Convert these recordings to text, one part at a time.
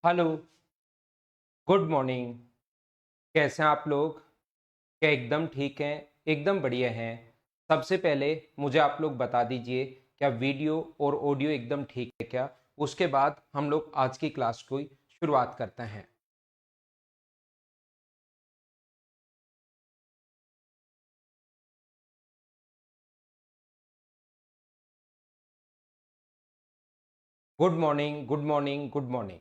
Hello, good morning. कैसे हैं आप लोग? क्या एकदम ठीक हैं? एकदम बढ़िया हैं। सबसे पहले मुझे आप लोग बता दीजिए, क्या वीडियो और ऑडियो एकदम ठीक है क्या? उसके बाद हम लोग आज की क्लास की शुरुआत करते हैं। Good morning, good morning, good morning.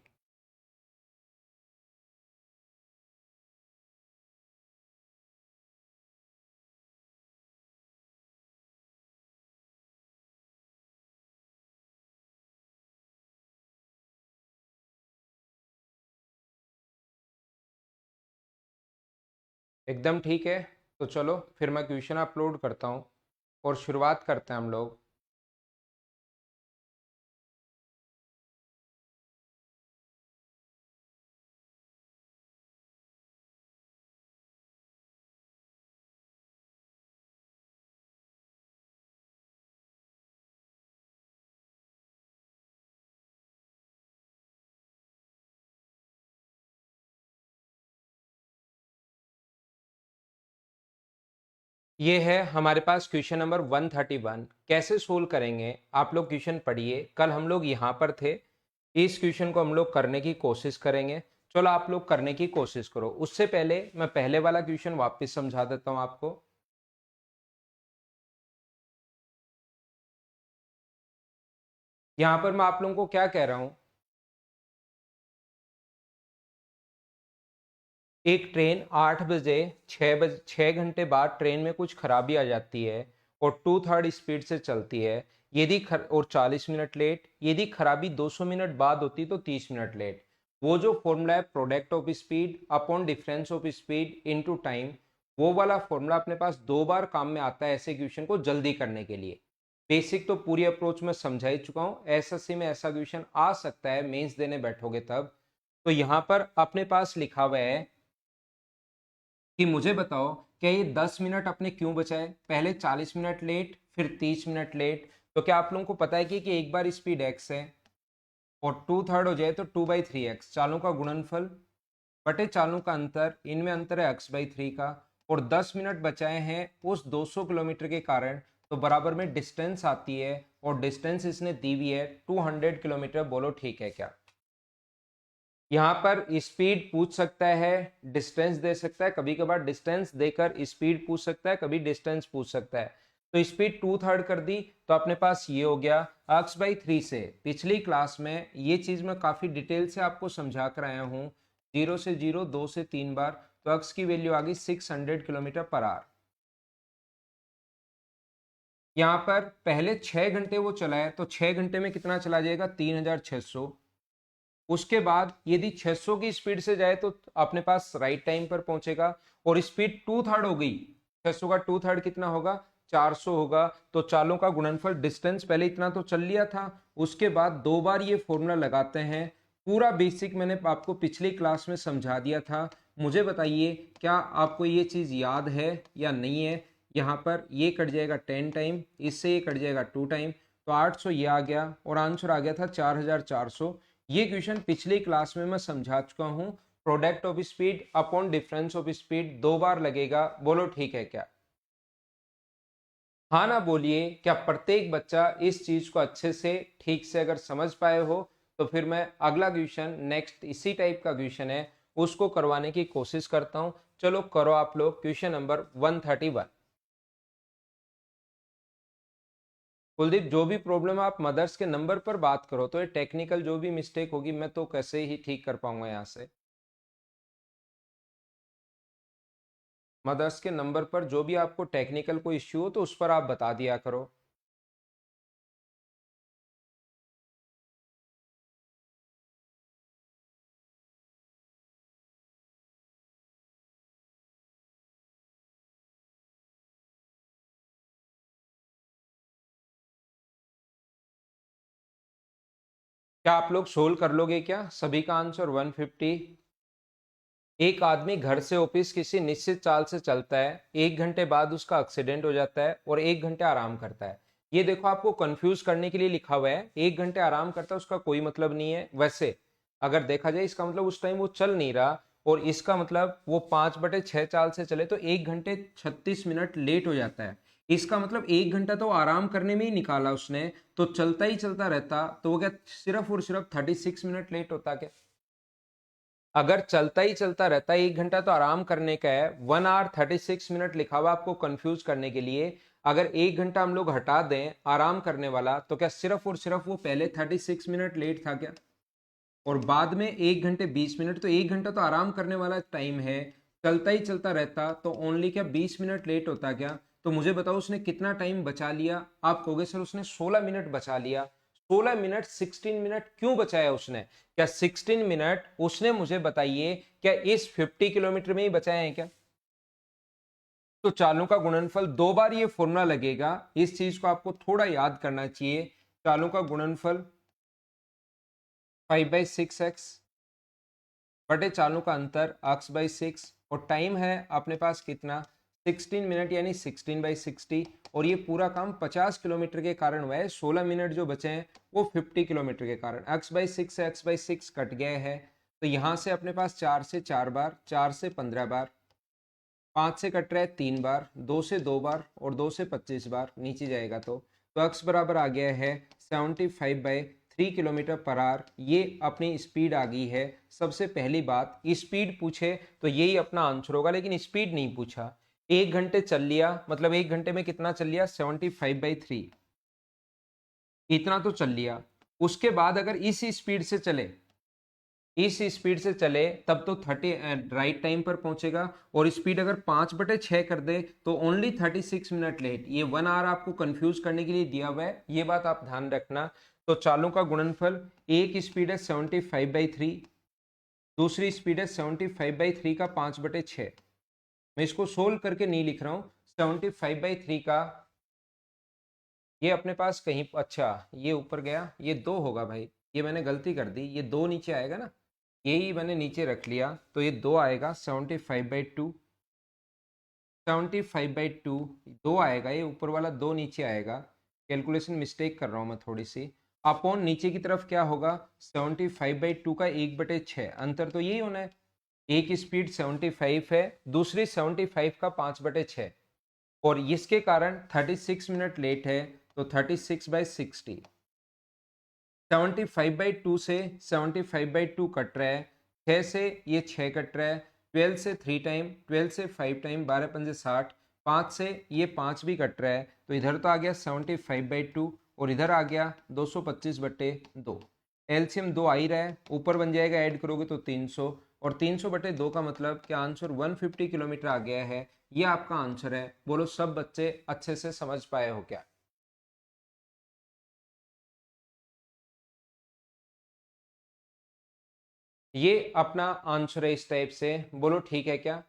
एकदम ठीक है। तो चलो फिर मैं क्वेश्चन अपलोड करता हूँ और शुरुआत करते हैं हम लोग। ये है हमारे पास क्वेश्चन नंबर 131। कैसे सोल्व करेंगे? आप लोग क्वेश्चन पढ़िए। कल हम लोग यहाँ पर थे। इस क्वेश्चन को हम लोग करने की कोशिश करेंगे। चलो आप लोग करने की कोशिश करो। उससे पहले मैं पहले वाला क्वेश्चन वापस समझा देता हूँ आपको। यहाँ पर मैं आप लोगों को क्या कह रहा हूँ, एक ट्रेन 8 बजे 6 घंटे बाद ट्रेन में कुछ खराबी आ जाती है और 2/3 स्पीड से चलती है। और 40 मिनट लेट। यदि खराबी 200 मिनट बाद होती तो 30 मिनट लेट। वो जो फॉर्मूला है, product of speed upon difference of speed into time, वो वाला फॉर्मूला अपने पास 2 बार काम में आता है ऐसे क्वेश्चन को जल्दी करने के लिए। बेसिक तो पूरी अप्रोच में समझा ही चुका हूँ। एसएससी में ऐसा क्वेश्चन आ सकता है, मेंस देने बैठोगे तब। तो यहाँ पर अपने पास लिखा हुआ है कि मुझे बताओ, क्या ये 10 मिनट अपने क्यों बचाए? पहले 40 मिनट लेट, फिर 30 मिनट लेट। तो क्या आप लोगों को पता है कि एक बार स्पीड एक्स है और 2/3 हो जाए तो 2/3 एक्स, चालों का गुणनफल बटे चालों का अंतर, इनमें अंतर है x/3 का। और 10 मिनट बचाए हैं उस 200 किलोमीटर के कारण, तो बराबर में डिस्टेंस आती है। और डिस्टेंस इसने दी हुई है 200 किलोमीटर। बोलो ठीक है क्या? यहाँ पर स्पीड पूछ सकता है, डिस्टेंस दे सकता है, कभी कभार डिस्टेंस देकर स्पीड पूछ सकता है, कभी डिस्टेंस पूछ सकता है। तो स्पीड 2/3 कर दी तो अपने पास ये हो गया x/3 से। पिछली क्लास में ये चीज मैं काफी डिटेल से आपको समझा कर आया हूँ। 0 से 0, 2 से 3 बार, तो x की वैल्यू आ गई 600 किलोमीटर पर आवर। यहाँ पर पहले 6 घंटे वो चला है, तो 6 घंटे में कितना चला जाएगा? 3600। उसके बाद यदि 600 की स्पीड से जाए तो अपने पास राइट टाइम पर पहुंचेगा। और स्पीड 2/3 हो गई, 600 का 2/3 कितना होगा? 400 होगा। तो चालों का गुणनफल, डिस्टेंस पहले इतना तो चल लिया था, उसके बाद 2 बार ये फॉर्मूला लगाते हैं। पूरा बेसिक मैंने आपको पिछली क्लास में समझा दिया था। मुझे बताइए, क्या आपको ये चीज याद है या नहीं है? यहाँ पर ये कट जाएगा 10 टाइम, इससे ये कट जाएगा 2 टाइम, तो 800 ये आ गया और आंसर आ गया था 4400। ये क्वेश्चन पिछली क्लास में मैं समझा चुका हूं। Product of speed upon difference of speed 2 बार लगेगा। बोलो ठीक है क्या? हाँ ना बोलिए। क्या प्रत्येक बच्चा इस चीज को अच्छे से ठीक से अगर समझ पाए हो? तो फिर मैं अगला क्वेश्चन, नेक्स्ट इसी टाइप का क्वेश्चन है, उसको करवाने की कोशिश करता हूं। चलो करो आप लोग क्वेश्चन नंबर 131। कुलदीप, जो भी प्रॉब्लम आप मदर्स के नंबर पर बात करो, तो ये टेक्निकल जो भी मिस्टेक होगी मैं तो कैसे ही ठीक कर पाऊंगा यहाँ से। मदर्स के नंबर पर जो भी आपको टेक्निकल कोई इश्यू हो तो उस पर आप बता दिया करो। क्या आप लोग सोल्व कर लोगे क्या? सभी का आंसर 150। एक आदमी घर से ऑफिस किसी निश्चित चाल से चलता है, 1 घंटे बाद उसका एक्सीडेंट हो जाता है और 1 घंटे आराम करता है। ये देखो, आपको कंफ्यूज करने के लिए लिखा हुआ है। 1 घंटे आराम करता है उसका कोई मतलब नहीं है। वैसे अगर देखा जाए इसका मतलब उस टाइम वो चल नहीं रहा, और इसका मतलब वो 5/6 चाल से चले तो 1 घंटे 36 मिनट लेट हो जाता है। इसका मतलब 1 घंटा तो आराम करने में ही निकाला उसने, तो चलता ही चलता रहता तो वो क्या सिर्फ और सिर्फ 36 मिनट लेट होता क्या? अगर चलता ही चलता रहता, 1 घंटा तो आराम करने का है, 1 hour 36 मिनट लिखा हुआ आपको कंफ्यूज करने के लिए। अगर 1 घंटा हम लोग हटा दें आराम करने वाला, तो क्या सिर्फ और सिर्फ वो पहले 36 मिनट लेट था क्या? और बाद में 1 घंटे 20 मिनट, तो 1 घंटा तो आराम करने वाला टाइम है, चलता ही चलता रहता तो ओनली क्या 20 मिनट लेट होता क्या? तो मुझे बताओ उसने कितना टाइम बचा लिया? आप कहोगे सर उसने 16 मिनट बचा लिया। 16 मिनट, 16 मिनट क्यों बचाया उसने? क्या 16 मिनट उसने, मुझे बताइए, क्या इस 50 किलोमीटर में ही बचाए हैं क्या? तो चालों का गुणनफल, 2 बार ये फॉर्मूला लगेगा, इस चीज को आपको थोड़ा याद करना चाहिए। चालों का गुणनफल 5/6x बटे चालों का अंतर x/6, और टाइम है अपने पास कितना 16 मिनट, यानी 16/60। और ये पूरा काम 50 किलोमीटर के कारण हुआ है, 16 मिनट जो बचे हैं वो 50 किलोमीटर के कारण। x/6 से x/6 कट गए हैं, तो यहाँ से अपने पास 4 से 4 बार, 4 से 15 बार, 5 से कट रहा है 3 बार, 2 से 2 बार, और 2 से 25 बार नीचे जाएगा तो x बराबर आ गया है 75/3 किलोमीटर पर आवर। ये अपनी स्पीड आ गई है। सबसे पहली बात, स्पीड पूछे तो यही अपना आंसर होगा, लेकिन स्पीड नहीं पूछा। 1 घंटे चल लिया, मतलब 1 घंटे में कितना चल लिया 75/3, इतना तो चल लिया। उसके बाद अगर इसी स्पीड से चले, इस स्पीड से चले तब तो 30 राइट टाइम पर पहुंचेगा। और स्पीड अगर 5/6 कर दे तो ओनली 36 मिनट लेट। ये 1 आवर आपको कंफ्यूज करने के लिए दिया हुआ है, ये बात आप ध्यान रखना। तो चालों का गुणनफल, एक स्पीड है 75/3, दूसरी स्पीड है 75/3 का 5/6। मैं इसको सोल्व करके नहीं लिख रहा हूं। 75/3 का, ये अपने पास कहीं, अच्छा ये ऊपर गया, ये 2 होगा भाई, ये मैंने गलती कर दी, ये 2 नीचे आएगा ना, यही मैंने नीचे रख लिया, तो ये 2 आएगा 75/2। 75/2 2 आएगा, ये ऊपर वाला 2 नीचे आएगा। कैलकुलेशन मिस्टेक कर रहा हूँ मैं थोड़ी सी। अपॉन नीचे की तरफ क्या होगा 75/2 का 1/6, अंतर तो यही होना है। एक स्पीड 75 है, दूसरी 75 का 5/6, और इसके कारण 36 मिनट लेट है, तो 36/60। 75/2 से 75/2 कट रहा है, 6 से ये 6 कट रहा है, 12 से 3 टाइम, 12 से 5 टाइम, 12 पंजे 60, 5 से ये 5 भी कट रहा है, तो इधर तो आ गया 75/2, और इधर आ गया 225/2। एलसीएम 2 आ ही रहा है, ऊपर बन जाएगा, ऐड करोगे तो 300, और 300/2 का मतलब कि आंसर 150 किलोमीटर आ गया है। ये आपका आंसर है। बोलो सब बच्चे अच्छे से समझ पाए हो क्या? ये अपना आंसर है इस टाइप से, बोलो ठीक है क्या?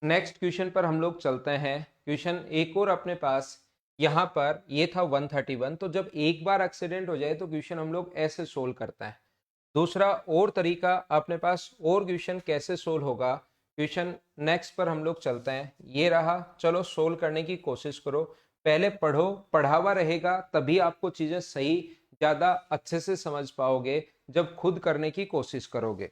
नेक्स्ट क्वेश्चन पर हम लोग चलते हैं। क्वेश्चन एक और अपने पास, यहाँ पर ये था 131। तो जब एक बार एक्सीडेंट हो जाए तो क्वेश्चन हम लोग ऐसे सोल्व करते हैं। दूसरा और तरीका अपने पास, और क्वेश्चन कैसे सोल्व होगा, क्वेश्चन नेक्स्ट पर हम लोग चलते हैं। ये रहा, चलो सोल्व करने की कोशिश करो। पहले पढ़ो, पढ़ा हुआ रहेगा तभी आपको चीजें सही, ज्यादा अच्छे से समझ पाओगे जब खुद करने की कोशिश करोगे।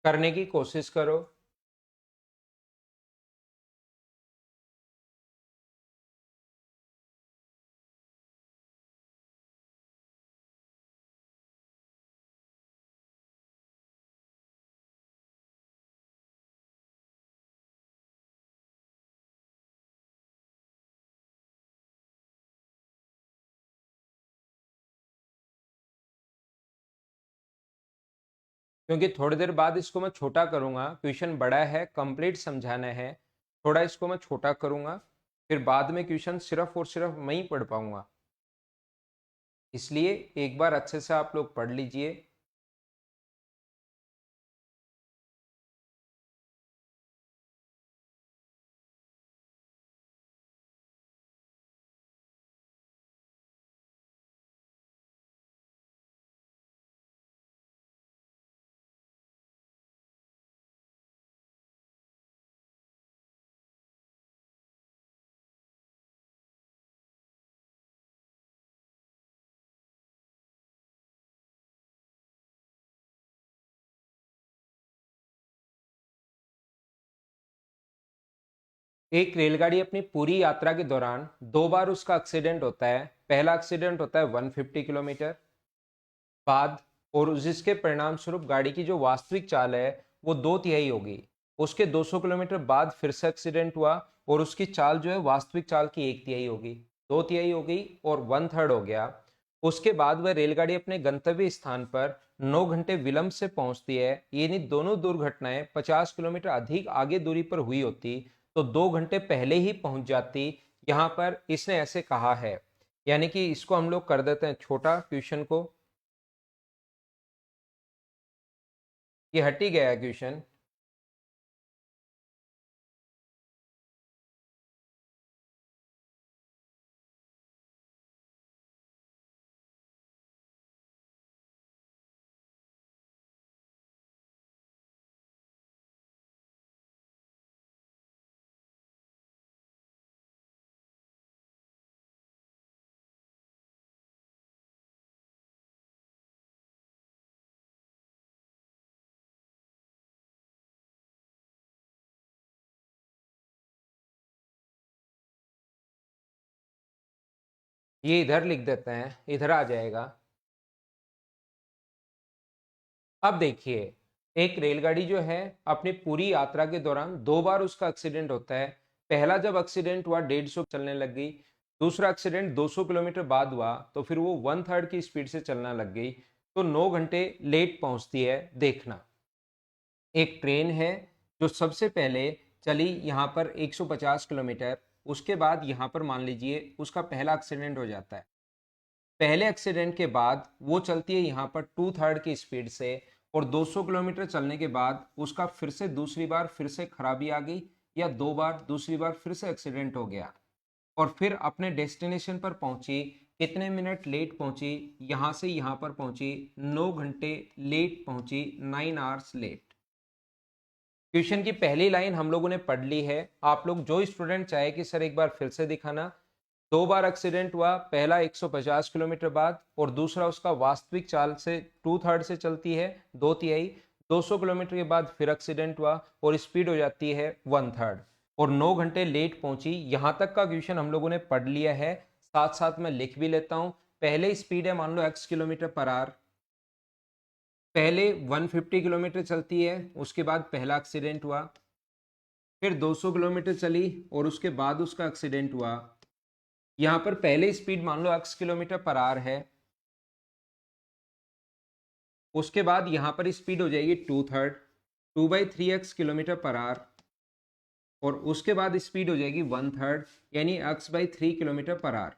करने की कोशिश करो। क्योंकि थोड़ी देर बाद इसको मैं छोटा करूंगा, क्वेश्चन बड़ा है, कंप्लीट समझाना है, थोड़ा इसको मैं छोटा करूंगा, फिर बाद में क्वेश्चन सिर्फ और सिर्फ मैं ही पढ़ पाऊंगा। इसलिए एक बार अच्छे से आप लोग पढ़ लीजिए। एक रेलगाड़ी अपनी पूरी यात्रा के दौरान 2 बार उसका एक्सीडेंट होता है। पहला एक्सीडेंट होता है 150 किलोमीटर बाद, और जिसके परिणाम स्वरूप गाड़ी की जो वास्तविक चाल है वो 2/3 होगी। उसके 200 किलोमीटर बाद फिर से एक्सीडेंट हुआ और उसकी चाल जो है वास्तविक चाल की 1/3 होगी। 2/3 हो गई और 1/3 हो गया। उसके बाद वह रेलगाड़ी अपने गंतव्य स्थान पर 9 घंटे विलंब से पहुंचती है। यानी दोनों दुर्घटनाएं 50 किलोमीटर अधिक आगे दूरी पर हुई होती तो 2 घंटे पहले ही पहुंच जाती। यहाँ पर इसने ऐसे कहा है, यानी कि इसको हम लोग कर देते हैं छोटा क्वेश्चन को। ये हट ही गया क्वेश्चन। ये इधर लिख देते हैं, इधर आ जाएगा। अब देखिए, एक रेलगाड़ी जो है अपनी पूरी यात्रा के दौरान 2 बार उसका एक्सीडेंट होता है। पहला जब एक्सीडेंट हुआ 150 चलने लग गई। दूसरा एक्सीडेंट 200 किलोमीटर बाद हुआ तो फिर वो 1/3 की स्पीड से चलना लग गई। तो 9 घंटे लेट पहुंचती है। देखना, एक ट्रेन है जो सबसे पहले चली यहाँ पर 150 किलोमीटर। उसके बाद यहाँ पर मान लीजिए उसका पहला एक्सीडेंट हो जाता है। पहले एक्सीडेंट के बाद वो चलती है यहाँ पर 2/3 की स्पीड से, और 200 किलोमीटर चलने के बाद उसका फिर से दूसरी बार फिर से खराबी आ गई, या 2 बार दूसरी बार फिर से एक्सीडेंट हो गया, और फिर अपने डेस्टिनेशन पर पहुंची। कितने मिनट लेट पहुंची? यहाँ से यहाँ पर पहुंची 9 घंटे लेट पहुंची, 9 आवर्स लेट। क्वेश्चन की पहली लाइन हम लोगों ने पढ़ ली है। आप लोग जो स्टूडेंट चाहे कि सर एक बार फिर से दिखाना। 2 बार एक्सीडेंट हुआ, पहला 150 किलोमीटर बाद और दूसरा उसका वास्तविक चाल से 2/3 से चलती है, 2/3। 200 किलोमीटर के बाद फिर एक्सीडेंट हुआ और स्पीड हो जाती है 1/3, और 9 घंटे लेट पहुंची। यहां तक का क्वेश्चन हम लोगों ने पढ़ लिया है। साथ साथ मैं लिख भी लेता हूं। पहले स्पीड है मान लो x किलोमीटर पर आवर। पहले 150 किलोमीटर चलती है, उसके बाद पहला एक्सीडेंट हुआ। फिर 200 किलोमीटर चली और उसके बाद उसका एक्सीडेंट हुआ। यहाँ पर पहले स्पीड मान लो x किलोमीटर पर आवर है। उसके बाद यहाँ पर स्पीड हो जाएगी 2/3, 2/3x किलोमीटर पर आवर, और उसके बाद स्पीड हो जाएगी 1/3 यानी x/3 किलोमीटर पर आवर।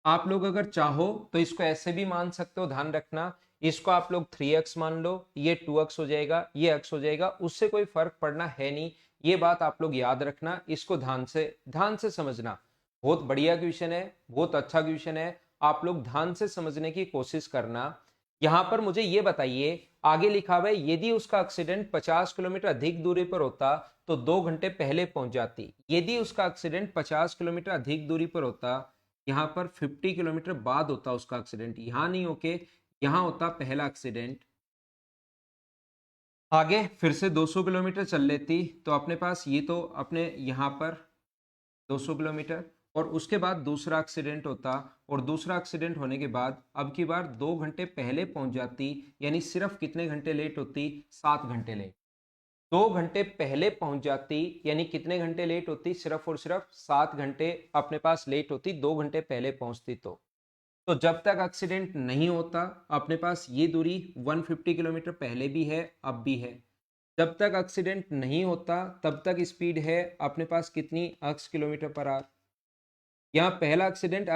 आप लोग अगर चाहो तो इसको ऐसे भी मान सकते हो, ध्यान रखना। इसको आप लोग 3x मान लो, ये 2x हो जाएगा, ये x हो जाएगा, उससे कोई फर्क पड़ना है नहीं। ये बात आप लोग याद रखना, इसको ध्यान से समझना। बहुत बढ़िया क्वेश्चन है, बहुत अच्छा क्वेश्चन है। आप लोग ध्यान से समझने की कोशिश करना। यहां पर मुझे ये बताइए, आगे लिखा हुआ है यदि उसका एक्सीडेंट 50 किलोमीटर अधिक दूरी पर होता तो 2 घंटे पहले पहुंच जाती। यदि उसका एक्सीडेंट 50 किलोमीटर अधिक दूरी पर होता, यहाँ पर 50 किलोमीटर बाद होता उसका एक्सीडेंट, यहाँ नहीं होके यहाँ होता पहला एक्सीडेंट। आगे फिर से 200 किलोमीटर चल लेती तो अपने पास ये तो अपने यहाँ पर 200 किलोमीटर, और उसके बाद दूसरा एक्सीडेंट होता, और दूसरा एक्सीडेंट होने के बाद अब की बार 2 घंटे पहले पहुंच जाती। यानी सिर्फ कितने घंटे लेट होती? 7 घंटे लेट। 2 घंटे पहले पहुंच जाती यानी कितने घंटे लेट होती? सिर्फ और सिर्फ 7 घंटे अपने पास लेट होती, 2 घंटे पहले पहुंचती। तो जब तक एक्सीडेंट नहीं होता अपने पास ये दूरी 150 किलोमीटर पहले भी है, अब भी है। जब तक एक्सीडेंट नहीं होता तब तक स्पीड है अपने पास कितनी? x kilometre per hour. यहाँ पहला एक्सीडेंट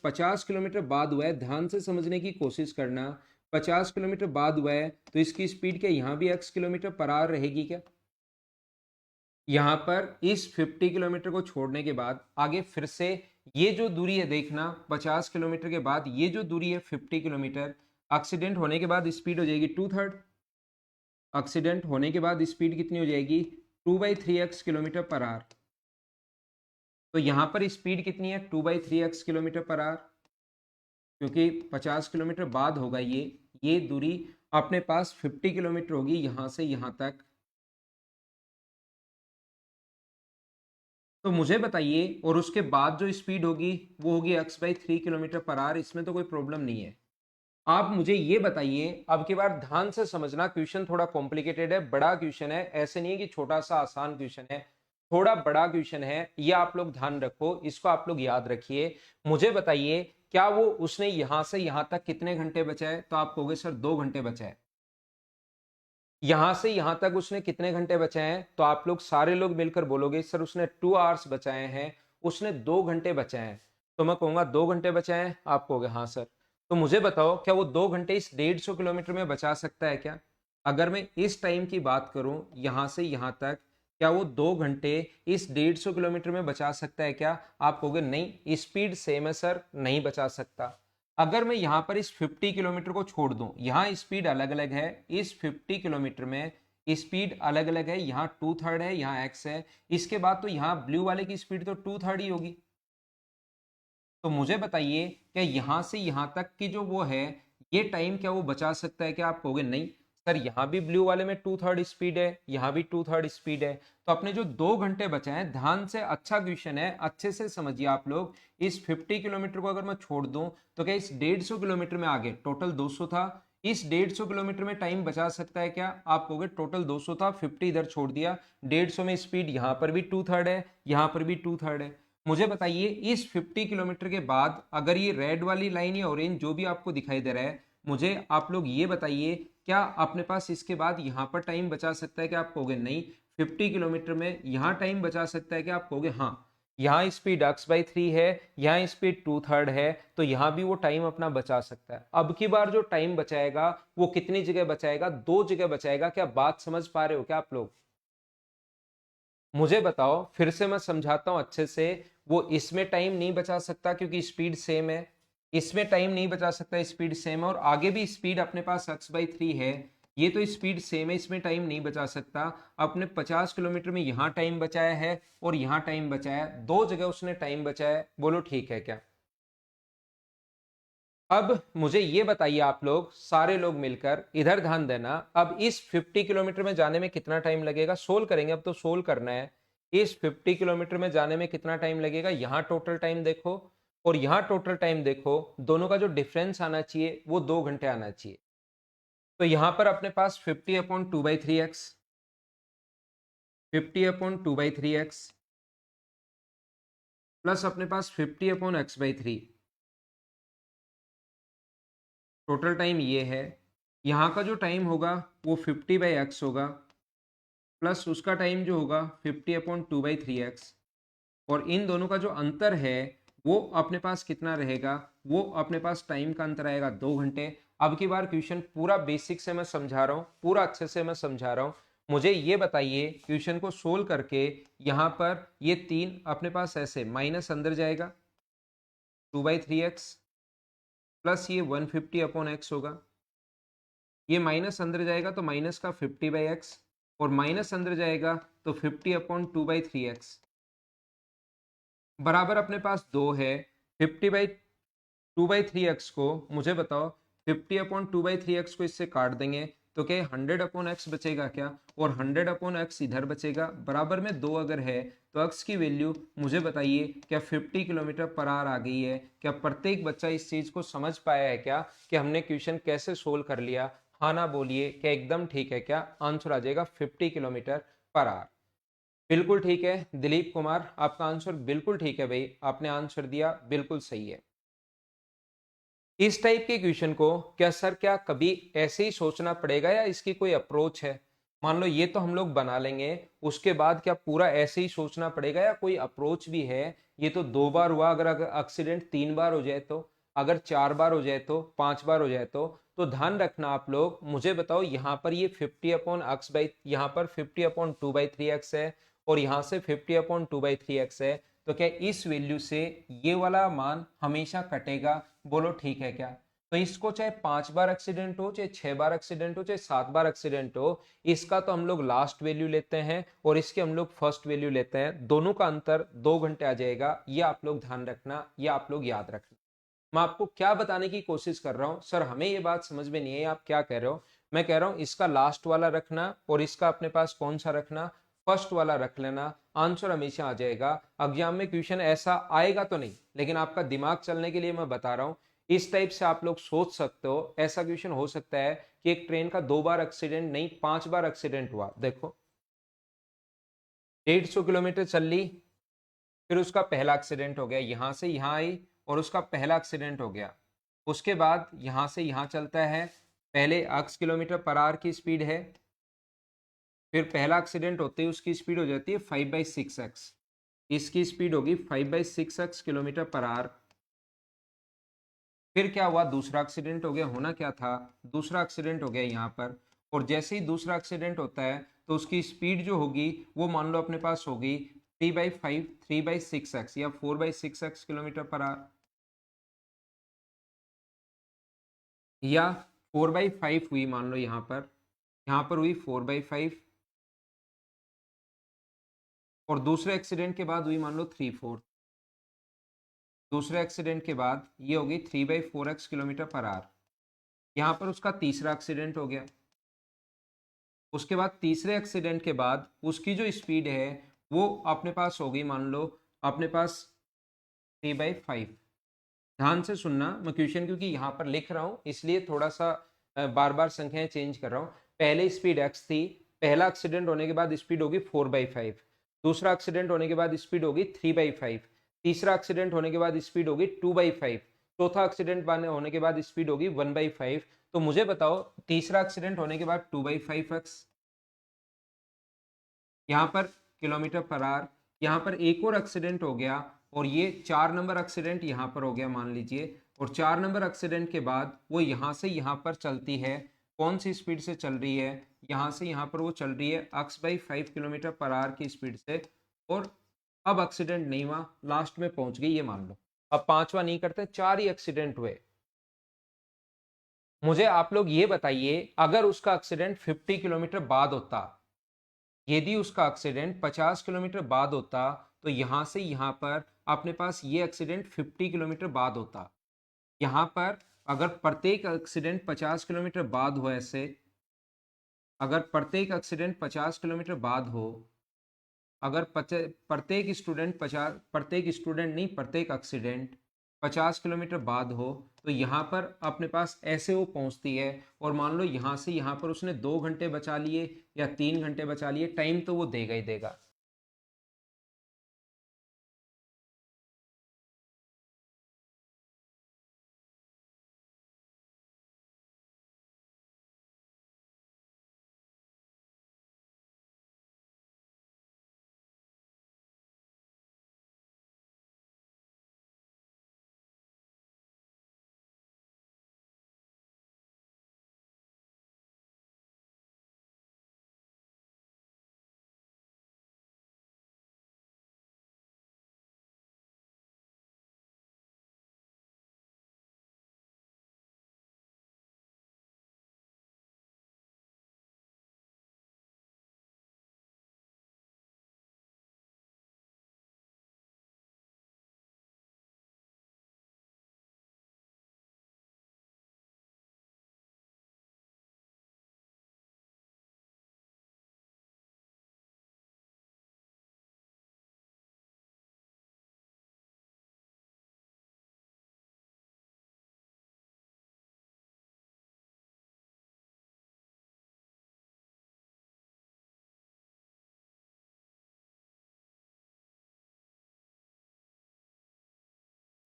50 किलोमीटर बाद हुआ है, ध्यान से समझने की कोशिश करना। 50 किलोमीटर बाद हुआ है तो इसकी स्पीड क्या यहाँ भी x किलोमीटर पर आवर रहेगी क्या? यहाँ पर इस 50 किलोमीटर को छोड़ने के बाद आगे फिर से ये जो दूरी है देखना, 50 किलोमीटर के बाद ये जो दूरी है 50 किलोमीटर, एक्सीडेंट होने के बाद स्पीड हो जाएगी 2/3। एक्सीडेंट होने के बाद स्पीड कितनी हो जाएगी? 2/3x kilometre per hour. तो यहाँ पर स्पीड कितनी है? 2/3x किलोमीटर पर आवर, क्योंकि 50 किलोमीटर बाद होगा ये दूरी अपने पास 50 किलोमीटर होगी यहाँ से यहाँ तक। तो मुझे बताइए, और उसके बाद जो स्पीड होगी वो होगी x/3 किलोमीटर पर आवर, इसमें तो कोई प्रॉब्लम नहीं है। आप मुझे ये बताइए, अब की बार ध्यान से समझना, क्वेश्चन थोड़ा कॉम्प्लिकेटेड है, बड़ा क्वेश्चन है, ऐसे नहीं है कि छोटा सा आसान क्वेश्चन है, थोड़ा बड़ा क्वेश्चन है, ये आप लोग ध्यान रखो, इसको आप लोग याद रखिए। मुझे बताइए, क्या वो उसने यहां से यहां तक कितने घंटे बचाए? तो आप कहोगे सर 2 घंटे बचाए। यहां से यहां तक उसने कितने घंटे बचाए हैं? तो आप लोग सारे लोग मिलकर बोलोगे सर उसने 2 आवर्स बचाए हैं, उसने 2 घंटे बचाए हैं। तो मैं कहूंगा 2 घंटे बचाए हैं, आप कहोगे हाँ सर। तो मुझे बताओ, क्या वो 2 घंटे इस 150 किलोमीटर में बचा सकता है क्या? अगर मैं इस टाइम की बात करूं, यहां से यहां तक, क्या वो 2 घंटे इस 150 किलोमीटर में बचा सकता है क्या? आप कहोगे नहीं, स्पीड सेम है सर, नहीं बचा सकता। अगर मैं यहां पर इस 50 किलोमीटर को छोड़ दूं, यहां स्पीड अलग अलग है, इस 50 किलोमीटर में स्पीड अलग अलग है, यहां 2/3 है, यहां x है, इसके बाद तो यहां ब्लू वाले की स्पीड तो 2/3 ही होगी। तो मुझे बताइए, क्या यहां से यहां तक की जो वो है, ये टाइम क्या वो बचा सकता है क्या? आप कहोगे नहीं सर, यहां भी ब्लू वाले में 2/3 स्पीड है, यहां भी 2/3 स्पीड है। तो अपने जो 2 घंटे बचे हैं, ध्यान से, अच्छा क्वेश्चन है, अच्छे से समझिए आप लोग। इस 50 किलोमीटर को अगर मैं छोड़ दूं, तो क्या इस 150 किलोमीटर में आगे टोटल 200 था, इस 150 किलोमीटर में टाइम बचा सकता है क्या? आप कहोगे टोटल 200 था, 50 इधर छोड़ दिया, 150 में स्पीड यहां पर भी 2/3 है, यहां पर भी 2/3 है। मुझे बताइए, इस 50 किलोमीटर के बाद अगर ये रेड वाली लाइन या ऑरेंज जो भी आपको दिखाई दे रहा है, मुझे आप लोग ये बताइए, क्या अपने पास इसके बाद यहां पर टाइम बचा सकता है क्या? आप कहोगे नहीं। 50 किलोमीटर में यहां टाइम बचा सकता है क्या? आप कहोगे हाँ। यहाँ स्पीड x/3 है, यहाँ स्पीड 2/3 है, तो यहाँ भी वो टाइम अपना बचा सकता है। अब की बार जो टाइम बचाएगा वो कितनी जगह बचाएगा? 2 जगह बचाएगा। क्या बात समझ पा रहे हो क्या आप लोग? मुझे बताओ, फिर से मैं समझाता हूं अच्छे से। वो इसमें टाइम नहीं बचा सकता क्योंकि स्पीड सेम है, इसमें टाइम नहीं बचा सकता, स्पीड सेम है, और आगे भी स्पीड अपने पास x/3 है, ये तो स्पीड सेम है, इसमें टाइम नहीं बचा सकता। अपने 50 किलोमीटर में यहाँ टाइम बचाया है और यहाँ टाइम बचाया है, 2 जगह उसने टाइम बचाया है, बोलो ठीक है क्या? अब मुझे ये बताइए, आप लोग सारे लोग मिलकर इधर ध्यान देना, अब इस 50 किलोमीटर में जाने में कितना टाइम लगेगा? सोल्व करेंगे, अब तो सोल्व करना है। इस 50 किलोमीटर में जाने में कितना टाइम लगेगा? यहाँ टोटल टाइम देखो और यहाँ टोटल टाइम देखो, दोनों का जो डिफरेंस आना चाहिए वो 2 घंटे आना चाहिए। तो यहाँ पर अपने पास 50/2/3x, 50/2/3x प्लस अपने पास 50/x/3, टोटल टाइम ये है। यहाँ का जो टाइम होगा वो 50/x होगा, प्लस उसका टाइम जो होगा 50/2/3x, और इन दोनों का जो अंतर है वो अपने पास कितना रहेगा? वो अपने पास टाइम का अंतर आएगा 2 घंटे। अब की बार क्वेश्चन पूरा बेसिक से मैं समझा रहा हूँ, पूरा अच्छे से मैं समझा रहा हूँ। मुझे ये बताइए, क्वेश्चन को सोल्व करके यहाँ पर ये 3 अपने पास ऐसे माइनस अंदर जाएगा, 2/3x प्लस ये 150/x होगा, ये माइनस अंदर जाएगा तो माइनस का 50/x, और माइनस अंदर जाएगा तो 50/2/3x, बराबर अपने पास 2 है। 50/2/3x को मुझे बताओ, 50/2/3x को इससे काट देंगे तो क्या 100/x बचेगा क्या? और 100/x इधर बचेगा, बराबर में 2 अगर है तो x की वैल्यू मुझे बताइए, क्या 50 किलोमीटर पर आवर आ गई है? क्या प्रत्येक बच्चा इस चीज को समझ पाया है क्या कि हमने क्वेश्चन कैसे सोल्व कर लिया? हाँ ना बोलिए, क्या एकदम ठीक है क्या? आंसर आ जाएगा 50 किलोमीटर पर आवर। बिल्कुल ठीक है दिलीप कुमार, आपका आंसर बिल्कुल ठीक है भाई, आपने आंसर दिया बिल्कुल सही है। इस टाइप के क्वेश्चन को क्या सर, क्या कभी ऐसे ही सोचना पड़ेगा या इसकी कोई अप्रोच है? मान लो ये तो हम लोग बना लेंगे, उसके बाद क्या पूरा ऐसे ही सोचना पड़ेगा या कोई अप्रोच भी है? ये तो 2 बार हुआ, अगर एक्सीडेंट 3 बार हो जाए तो, अगर 4 बार हो जाए तो, 5 बार हो जाए तो ध्यान रखना आप लोग। मुझे बताओ, यहाँ पर ये 50/x बाई, यहाँ पर 50/2/3x है, और यहाँ से 50/2/3x है, तो क्या इस वैल्यू से ये वाला मान हमेशा कटेगा? बोलो ठीक है क्या? तो इसको चाहे 5 बार एक्सीडेंट हो, चाहे 6 बार एक्सीडेंट हो, चाहे 7 बार एक्सीडेंट हो, इसका तो हम लोग लास्ट वैल्यू लेते हैं और इसके हम लोग फर्स्ट वैल्यू लेते हैं, दोनों का अंतर 2 घंटे आ जाएगा। ये आप लोग ध्यान रखना, ये आप लोग याद रखना। मैं आपको क्या बताने की कोशिश कर रहा हूं? सर हमें ये बात समझ में नहीं है, आप क्या कह रहे हो? मैं कह रहा हूं इसका लास्ट वाला रखना और इसका अपने पास कौन सा रखना? फर्स्ट वाला रख लेना, आंसर हमेशा आ जाएगा। एग्जाम में क्वेश्चन ऐसा आएगा तो नहीं, लेकिन आपका दिमाग चलने के लिए मैं बता रहा हूँ। इस टाइप से आप लोग सोच सकते हो। ऐसा क्वेश्चन हो सकता है कि एक ट्रेन का 2 बार एक्सीडेंट नहीं 5 बार एक्सीडेंट हुआ। देखो 150 किलोमीटर चल ली, फिर उसका पहला एक्सीडेंट हो गया, यहां से यहां आई और उसका पहला एक्सीडेंट हो गया। उसके बाद यहां से यहां चलता है, पहले 8 किलोमीटर पर आवर की स्पीड है, फिर पहला एक्सीडेंट होते ही उसकी स्पीड हो जाती है 5/6x। इसकी स्पीड होगी 5/6x किलोमीटर पर आवर। फिर क्या हुआ, दूसरा एक्सीडेंट हो गया। होना क्या था, दूसरा एक्सीडेंट हो गया यहाँ पर। और जैसे ही दूसरा एक्सीडेंट होता है तो उसकी स्पीड जो होगी वो मान लो अपने पास होगी 3/5 3/6x या 4/6x किलोमीटर पर आवर, या 4/5 हुई मान लो यहाँ पर हुई 4/5, और दूसरे एक्सीडेंट के बाद हुई मान लो 3/4। दूसरे एक्सीडेंट के बाद ये होगी 3/4x किलोमीटर पर आवर। यहाँ पर उसका तीसरा एक्सीडेंट हो गया। उसके बाद तीसरे एक्सीडेंट के बाद उसकी जो स्पीड है वो अपने पास होगी मान लो अपने पास 3/5। ध्यान से सुनना, मैं क्वेश्चन क्योंकि यहाँ पर लिख रहा हूँ इसलिए थोड़ा सा बार बार संख्याएं चेंज कर रहा हूँ। पहले स्पीड x थी, पहला एक्सीडेंट होने के बाद स्पीड होगी 4/5, दूसरा एक्सीडेंट होने के बाद स्पीड होगी 3/5, तीसरा एक्सीडेंट होने के बाद स्पीड होगी 2/5, चौथा एक्सीडेंट होने के बाद स्पीड होगी 1/5। तो मुझे बताओ तीसरा एक्सीडेंट होने के बाद 2/5x यहाँ पर किलोमीटर पर आवर, यहाँ पर एक और एक्सीडेंट हो गया और ये 4 नंबर एक्सीडेंट यहाँ पर हो गया मान लीजिए। और 4 नंबर एक्सीडेंट के बाद वो यहाँ से यहाँ पर चलती है, कौन सी स्पीड से चल रही है, यहाँ से यहाँ पर वो चल रही है x/5 किलोमीटर पर आवर की स्पीड से। और अब एक्सीडेंट नहीं हुआ, लास्ट में पहुंच गई ये मान लो। अब पांचवा नहीं करते, 4 ही एक्सीडेंट हुए। मुझे आप लोग ये बताइए अगर उसका एक्सीडेंट 50 किलोमीटर बाद होता, यदि उसका एक्सीडेंट 50 किलोमीटर बाद होता, तो यहां से यहां पर अपने पास ये एक्सीडेंट 50 किलोमीटर बाद होता। यहां पर अगर प्रत्येक एक्सीडेंट 50 किलोमीटर बाद हो, ऐसे अगर प्रत्येक एक्सीडेंट 50 किलोमीटर बाद हो, अगर प्रत्येक स्टूडेंट नहीं प्रत्येक एक्सीडेंट 50 किलोमीटर बाद हो, तो यहाँ पर अपने पास ऐसे वो पहुंचती है। और मान लो यहाँ से यहाँ पर उसने 2 घंटे बचा लिए या 3 घंटे बचा लिए, टाइम तो वो देगा ही देगा।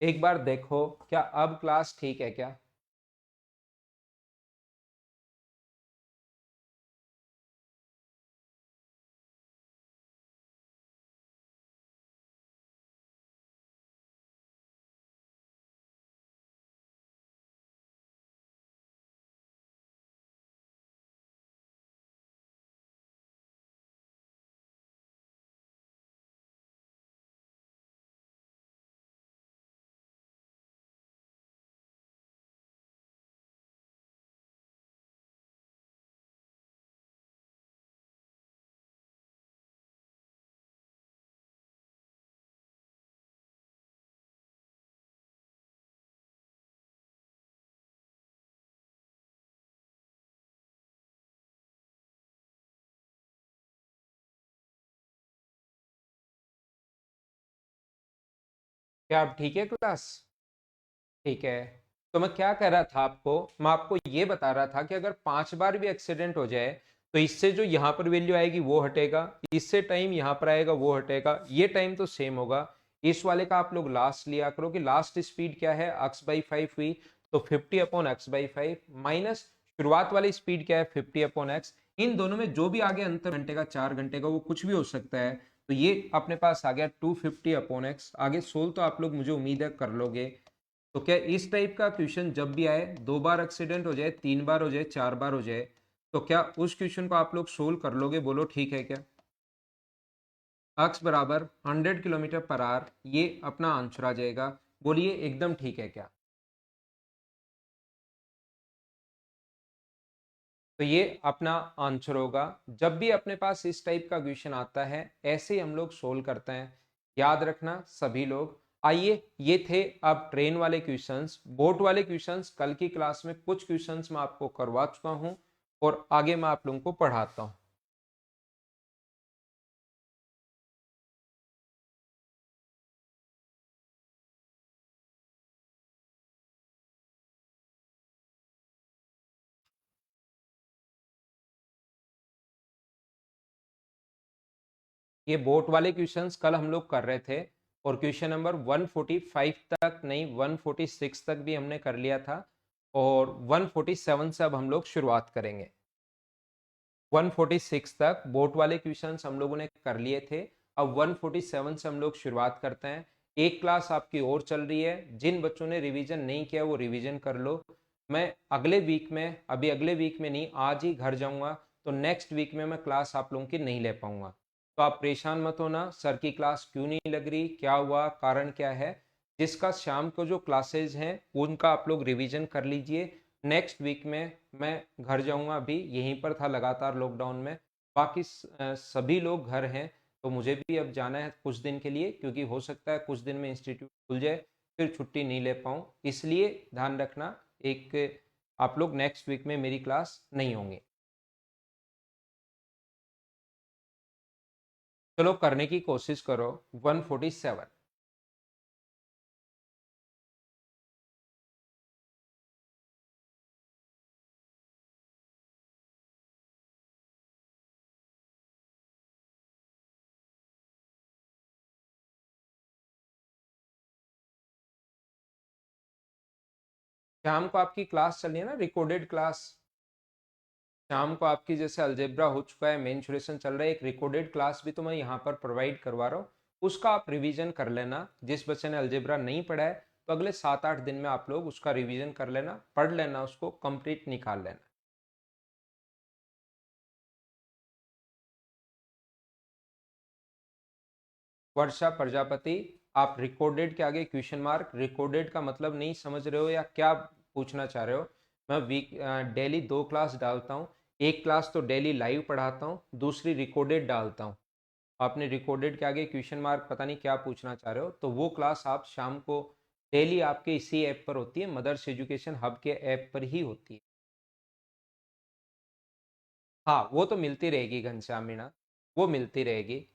एक बार देखो क्या अब क्लास ठीक है क्या। क्या आप ठीक है क्लास? ठीक है। तो मैं क्या कह रहा था आपको, मैं आपको ये बता रहा था कि अगर 5 बार भी एक्सीडेंट हो जाए तो इससे जो यहाँ पर वैल्यू आएगी वो हटेगा, इससे टाइम यहाँ पर आएगा वो हटेगा, ये टाइम तो सेम होगा। इस वाले का आप लोग लास्ट लिया करो कि लास्ट स्पीड क्या है, x/5 हुई, तो 50/x/5 माइनस शुरुआत वाली स्पीड क्या है, 50/x। इन दोनों में जो भी आगे अंतर, घंटे का 4 घंटे का, वो कुछ भी हो सकता है। तो ये अपने पास आ गया 250/x। आगे सोल्व तो आप लोग मुझे उम्मीद है कर लोगे। तो क्या इस टाइप का क्वेश्चन जब भी आए, 2 बार एक्सीडेंट हो जाए, 3 बार हो जाए, 4 बार हो जाए, तो क्या उस क्वेश्चन को आप लोग सोल्व कर लोगे? बोलो ठीक है क्या? x बराबर 100 किलोमीटर पर आवर, ये अपना आंसर आ जाएगा। बोलिए एकदम ठीक है क्या? तो ये अपना आंसर होगा। जब भी अपने पास इस टाइप का क्वेश्चन आता है, ऐसे ही हम लोग सोल्व करते हैं। याद रखना सभी लोग। आइए, ये थे अब ट्रेन वाले क्वेश्चंस। बोट वाले क्वेश्चंस कल की क्लास में कुछ क्वेश्चंस मैं आपको करवा चुका हूं और आगे मैं आप लोगों को पढ़ाता हूं। ये बोट वाले क्वेश्चंस कल हम लोग कर रहे थे और क्वेश्चन नंबर 145 तक नहीं, 146 तक भी हमने कर लिया था और 147 से अब हम लोग शुरुआत करेंगे। 146 तक बोट वाले क्वेश्चंस हम लोगों ने कर लिए थे। अब 147 से हम लोग शुरुआत करते हैं। एक क्लास आपकी और चल रही है, जिन बच्चों ने रिवीजन नहीं किया वो रिवीजन कर लो। मैं अगले वीक में, अभी अगले वीक में नहीं, आज ही घर जाऊंगा, तो नेक्स्ट वीक में मैं क्लास आप लोगों की नहीं ले पाऊंगा। तो आप परेशान मत होना, सर की क्लास क्यों नहीं लग रही, क्या हुआ, कारण क्या है। जिसका शाम को जो क्लासेज हैं उनका आप लोग रिवीजन कर लीजिए। नेक्स्ट वीक में मैं घर जाऊंगा, अभी यहीं पर था लगातार लॉकडाउन में। बाकी सभी लोग घर हैं, तो मुझे भी अब जाना है कुछ दिन के लिए, क्योंकि हो सकता है कुछ दिन में इंस्टीट्यूट खुल जाए, फिर छुट्टी नहीं ले पाऊँ। इसलिए ध्यान रखना, एक आप लोग नेक्स्ट वीक में मेरी क्लास नहीं होंगे। चलो करने की कोशिश करो। 147। शाम को आपकी क्लास चल रही है ना, रिकॉर्डेड क्लास। शाम को आपकी जैसे अलजेब्रा हो चुका है, मेंसुरेशन चल रहा है, एक रिकॉर्डेड क्लास भी तो मैं यहाँ पर प्रोवाइड करवा रहा हूँ। उसका आप रिवीजन कर लेना। जिस बच्चे ने अलजेब्रा नहीं पढ़ा है, तो अगले 7-8 दिन में आप लोग उसका रिवीजन कर लेना, पढ़ लेना, उसको कंप्लीट निकाल लेना। वर्षा प्रजापति, आप रिकॉर्डेड के आगे क्वेश्चन मार्क, रिकॉर्डेड का मतलब नहीं समझ रहे हो या क्या पूछना चाह रहे हो? मैं वीक डेली 2 क्लास डालता हूँ। एक क्लास तो डेली लाइव पढ़ाता हूँ, दूसरी रिकॉर्डेड डालता हूँ। आपने रिकॉर्डेड के आगे क्वेश्चन मार्क पता नहीं क्या पूछना चाह रहे हो, तो वो क्लास आप शाम को डेली आपके इसी ऐप पर होती है, मदर्स एजुकेशन हब के ऐप पर ही होती है। हाँ, वो तो मिलती रहेगी घनश्याम मीणा, वो मिलती रहेगी।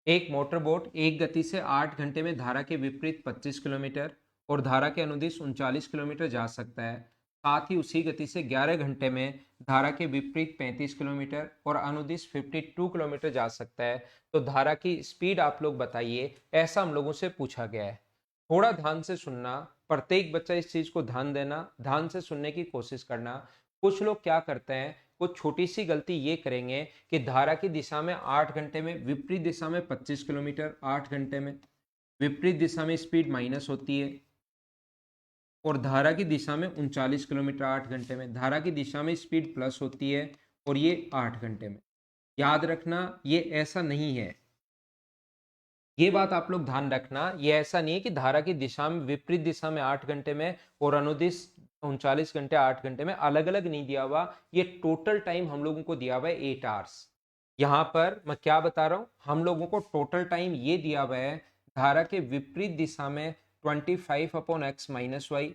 एक मोटर बोट एक गति से 8 घंटे में धारा के विपरीत 25 किलोमीटर और धारा के अनुदिश 39 किलोमीटर जा सकता है। साथ ही उसी गति से 11 घंटे में धारा के विपरीत 35 किलोमीटर और अनुदिश 52 किलोमीटर जा सकता है। तो धारा की स्पीड आप लोग बताइए, ऐसा हम लोगों से पूछा गया है। थोड़ा ध्यान से सुनना, प्रत्येक बच्चा इस चीज को ध्यान देना, ध्यान से सुनने की कोशिश करना। कुछ लोग क्या करते हैं, कुछ छोटी सी गलती ये करेंगे कि धारा की दिशा में 8 घंटे में, विपरीत दिशा में 25 किलोमीटर 8 घंटे में, विपरीत दिशा में स्पीड माइनस होती है, और धारा की दिशा में 39 किलोमीटर 8 घंटे में, धारा की दिशा में स्पीड प्लस होती है और ये 8 घंटे में। याद रखना, ये ऐसा नहीं है। ये बात आप लोग ध्यान रखना, ये ऐसा नहीं है कि धारा की दिशा में, विपरीत दिशा में 8 घंटे में और अनुदिश 39 घंटे 8 घंटे में, अलग अलग नहीं दिया हुआ। ये टोटल टाइम हम लोगों को दिया हुआ है 8 आवर्स। यहां पर मैं क्या बता रहा हूं, हम लोगों को टोटल टाइम ये दिया हुआ है, धारा के विपरीत दिशा में 25/x - y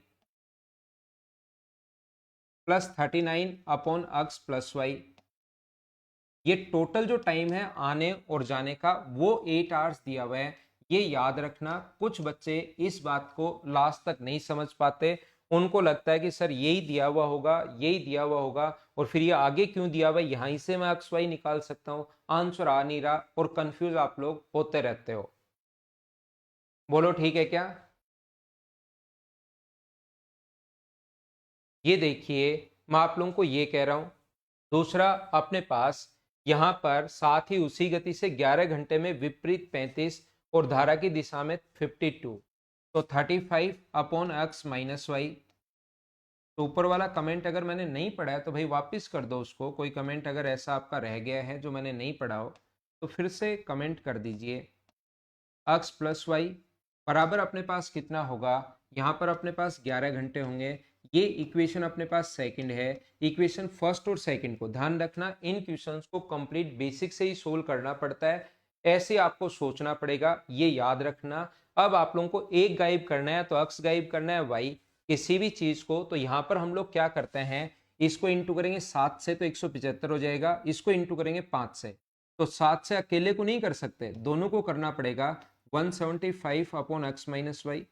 plus 39/x + y। ये टोटल जो टाइम है आने और जाने का, वो 8 आवर्स दिया हुआ है। ये याद रखना, कुछ बच्चे इस बात को लास्ट तक नहीं समझ पाते। उनको लगता है कि सर यही दिया हुआ होगा, यही दिया हुआ होगा, और फिर ये आगे क्यों दिया हुआ है, यहीं से मैं एक्स वाई निकाल सकता हूँ, आंसर आ नहीं रहा, और कंफ्यूज आप लोग होते रहते हो। बोलो ठीक है क्या? ये देखिए, मैं आप लोगों को ये कह रहा हूं, दूसरा अपने पास यहां पर साथ ही उसी गति से 11 घंटे में विपरीत 35 और धारा की दिशा में 52, तो 35 अपॉन एक्स माइनस वाई। तो ऊपर वाला कमेंट अगर मैंने नहीं पढ़ा है तो भाई वापस कर दो उसको, कोई कमेंट अगर ऐसा आपका रह गया है जो मैंने नहीं पढ़ा हो तो फिर से कमेंट कर दीजिए। एक्स प्लस वाई बराबर अपने पास कितना होगा, यहाँ पर अपने पास 11 घंटे होंगे। ये इक्वेशन अपने पास सेकंड है। इक्वेशन फर्स्ट और सेकंड को ध्यान रखना, इन क्वेश्चंस को कंप्लीट बेसिक से ही सोल्व करना पड़ता है, ऐसे आपको सोचना पड़ेगा, ये याद रखना। अब आप लोगों को एक गायब करना है, तो एक्स गायब करना है वाई किसी भी चीज को, तो यहाँ पर हम लोग क्या करते हैं, इसको इंटू करेंगे 7 से तो 175 हो जाएगा, इसको इंटू करेंगे 5 से, तो 7 से अकेले को नहीं कर सकते, दोनों को करना पड़ेगा। 175 अपॉन एक्स माइनस वाई,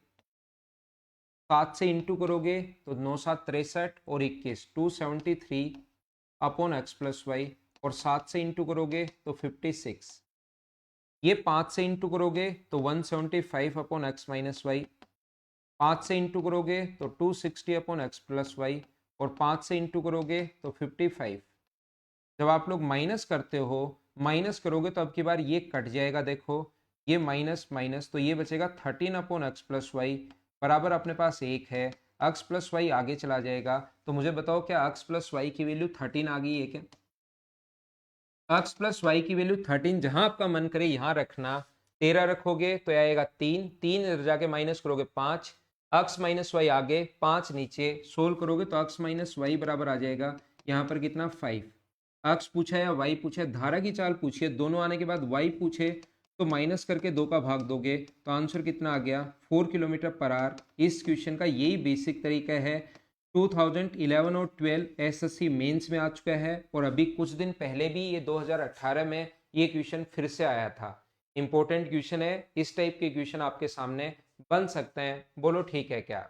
7 से इंटू करोगे तो 9 7 63 और 21, 273 अपॉन एक्स प्लस वाई, और 7 से इंटू करोगे तो 56। ये 5 से इंटू करोगे तो 175 अपॉन एक्स माइनस वाई, 5 से इंटू करोगे तो 260 अपॉन एक्स प्लस वाई, और 5 से इंटू करोगे तो 55। जब आप लोग माइनस करते हो, माइनस करोगे तो अब की बार ये कट जाएगा, देखो ये माइनस माइनस, तो ये बचेगा 13 अपॉन एक्स प्लस वाई बराबर अपने पास एक है। एक्स प्लस वाई आगे चला जाएगा, तो मुझे बताओ क्या एक्स प्लस वाई की वैल्यू 13 आ गई है क्या? एक्स प्लस वाई की वैल्यू 13 जहां आपका मन करे यहां रखना। 13 रखोगे तो आएगा 3, 3 इधर जाके माइनस करोगे 5, एक्स माइनस वाई आगे 5 नीचे, सोल्व करोगे तो एक्स माइनस वाई बराबर आ जाएगा यहाँ पर कितना 5। एक्स पूछा या वाई पूछा, धारा की चाल पूछिए, दोनों आने के बाद वाई पूछे तो माइनस करके 2 का भाग दोगे तो आंसर कितना आ गया 4 किलोमीटर पर आवर। इस क्वेश्चन का यही बेसिक तरीका है। 2011 और 12 एसएससी मेंस में आ चुका है, और अभी कुछ दिन पहले भी ये 2018 में ये क्वेश्चन फिर से आया था। इंपॉर्टेंट क्वेश्चन है, इस टाइप के क्वेश्चन आपके सामने बन सकते हैं। बोलो ठीक है क्या?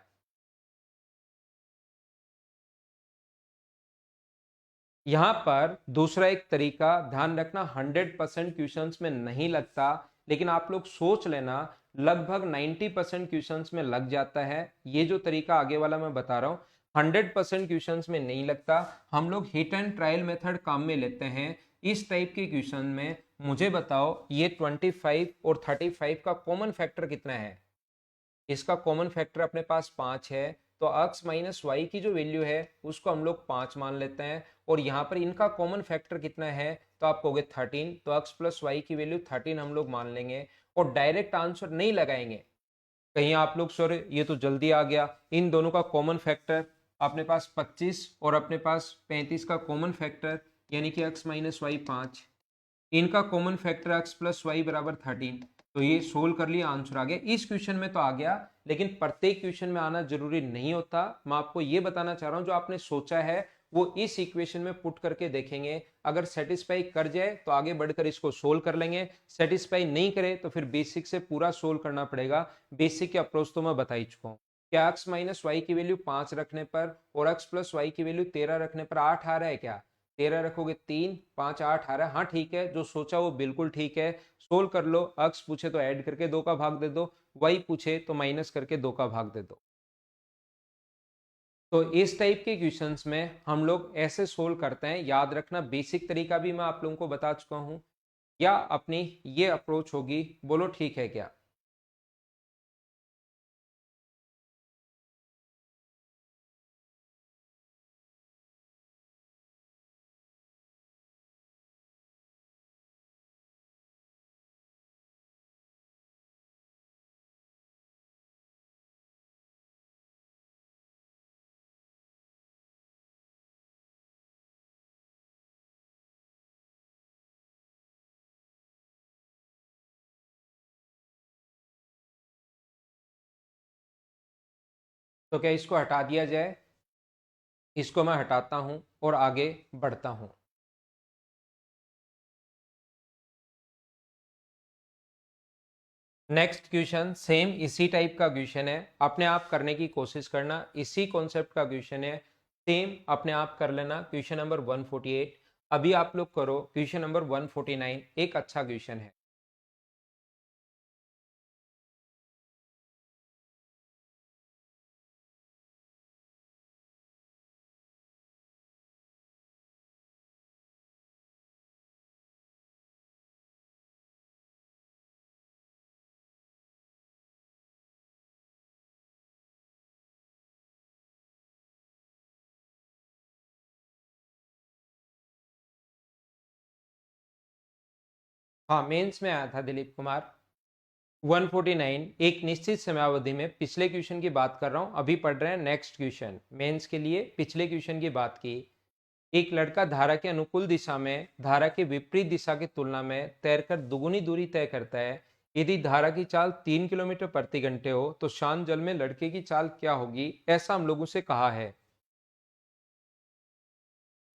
यहाँ पर दूसरा एक तरीका ध्यान रखना, 100% क्वेश्चंस में नहीं लगता, लेकिन आप लोग सोच लेना लगभग 90% क्वेश्चंस में लग जाता है। ये जो तरीका आगे वाला मैं बता रहा हूँ 100% क्वेश्चंस में नहीं लगता, हम लोग हिट एंड ट्रायल मेथड काम में लेते हैं। इस टाइप के क्वेश्चन में मुझे बताओ ये 25 और 35 का कॉमन फैक्टर कितना है? इसका कॉमन फैक्टर अपने पास 5 है, तो x माइनस वाई की जो वैल्यू है उसको हम लोग 5 मान लेते हैं, और यहाँ पर इनका कॉमन फैक्टर कितना है तो आप कहोगे 13, तो x प्लस वाई की वैल्यू 13 हम लोग मान लेंगे, और डायरेक्ट आंसर नहीं लगाएंगे। कहीं आप लोग सर ये तो जल्दी आ गया, इन दोनों का कॉमन फैक्टर अपने पास 25 और अपने पास 35 का कॉमन फैक्टर यानी कि x माइनस वाई 5, इनका common factor x plus y बराबर 13, तो ये सोल्व कर लिया, आंसर आ गया। इस क्वेश्चन में तो आ गया, लेकिन प्रत्येक क्वेश्चन में आना जरूरी नहीं होता। मैं आपको ये बताना चाह रहा हूं जो आपने सोचा है वो इस इक्वेशन में पुट करके देखेंगे, अगर सेटिस्फाई कर जाए तो आगे बढ़कर इसको सोल्व कर लेंगे, सेटिस्फाई नहीं करे तो फिर बेसिक से पूरा सोल्व करना पड़ेगा। बेसिक के अप्रोच तो मैं बता ही चुका हूँ। क्या एक्स माइनस वाई की वैल्यू 5 रखने पर और एक्स प्लस वाई की वैल्यू 13 रखने पर 8 आ रहा है क्या? 13 रखोगे 3, 5 8 आ रहा है, हाँ ठीक है, जो सोचा वो बिल्कुल ठीक है। सोल्व कर लो, एक्स पूछे तो ऐड करके 2 का भाग दे दो, वाई पूछे तो माइनस करके 2 का भाग दे दो। तो इस टाइप के क्वेश्चंस में हम लोग ऐसे सोल्व करते हैं, याद रखना बेसिक तरीका भी मैं आप लोगों को बता चुका हूं, या अपनी ये अप्रोच होगी। बोलो ठीक है क्या? तो क्या इसको हटा दिया जाए? इसको मैं हटाता हूं और आगे बढ़ता हूं। नेक्स्ट क्वेश्चन सेम इसी टाइप का क्वेश्चन है, अपने आप करने की कोशिश करना, इसी कॉन्सेप्ट का क्वेश्चन है, सेम अपने आप कर लेना। क्वेश्चन नंबर 148 अभी आप लोग करो, क्वेश्चन नंबर 149 एक अच्छा क्वेश्चन है। हाँ, मेंस में आया था दिलीप कुमार। 149 एक निश्चित समयावधि में, पिछले क्वेश्चन की बात कर रहा हूं, अभी पढ़ रहे हैं नेक्स्ट क्वेश्चन मेंस के लिए। पिछले क्वेश्चन की बात की, एक लड़का धारा के अनुकूल दिशा में धारा के विपरीत दिशा की तुलना में तैरकर दुगुनी दूरी तय करता है। यदि धारा की चाल 3 किलोमीटर प्रति घंटे हो तो शांत जल में लड़के की चाल क्या होगी, ऐसा हम लोगों से कहा है।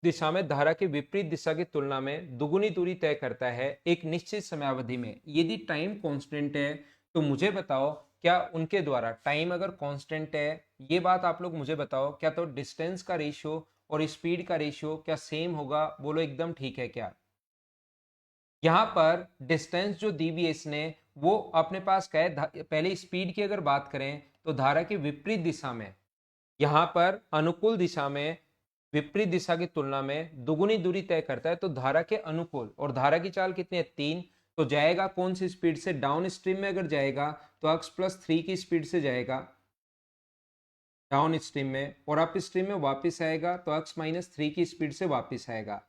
दिशा में धारा के विपरीत दिशा की तुलना में दुगुनी दूरी तय करता है एक निश्चित समयावधि में, यदि टाइम कांस्टेंट है। तो मुझे बताओ, क्या उनके द्वारा टाइम अगर कांस्टेंट है, ये बात आप लोग मुझे बताओ, क्या तो डिस्टेंस का रेशियो और स्पीड का रेशियो क्या सेम होगा? बोलो एकदम ठीक है क्या? यहाँ पर डिस्टेंस जो दी हुई है इसने, वो अपने पास क्या है, पहले स्पीड की अगर बात करें तो धारा के विपरीत दिशा में, यहाँ पर अनुकूल दिशा में विपरीत दिशा की तुलना में दुगुनी दूरी तय करता है, तो धारा के अनुकूल, और धारा की चाल कितनी है 3, तो जाएगा कौन सी स्पीड से? डाउन स्ट्रीम में अगर जाएगा तो x+3 की स्पीड से जाएगा डाउन स्ट्रीम में, और अप स्ट्रीम में वापस आएगा तो x-3 की स्पीड से वापस आएगा।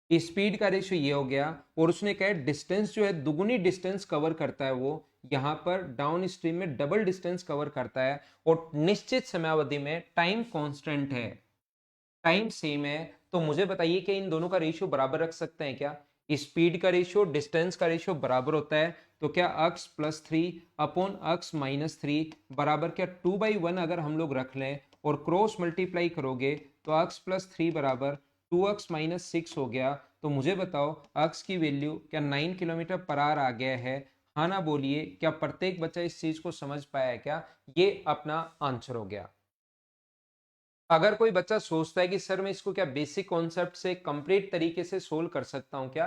स्पीड का रेशियो ये हो गया, और उसने कहा डिस्टेंस जो है दुगुनी डिस्टेंस कवर करता है, वो यहाँ पर डाउन स्ट्रीम में डबल डिस्टेंस कवर करता है, और निश्चित समयावधि में टाइम कांस्टेंट है, टाइम सेम है। तो मुझे बताइए कि इन दोनों का रेशियो बराबर रख सकते हैं क्या? स्पीड का रेशियो डिस्टेंस का रेशियो बराबर होता है, तो क्या x+3 अपॉन x-3 बराबर क्या 2/1 अगर हम लोग रख लें और क्रॉस मल्टीप्लाई करोगे तो x+3 बराबर 2x-6 हो गया। तो मुझे बताओ x की वैल्यू क्या 9 किलोमीटर पर आवर आ गया है? हाँ ना बोलिए, क्या प्रत्येक बच्चा इस चीज को समझ पाया है क्या? ये अपना आंसर हो गया। अगर कोई बच्चा सोचता है कि सर मैं इसको क्या बेसिक कॉन्सेप्ट से कंप्लीट तरीके से सोल्व कर सकता हूं क्या,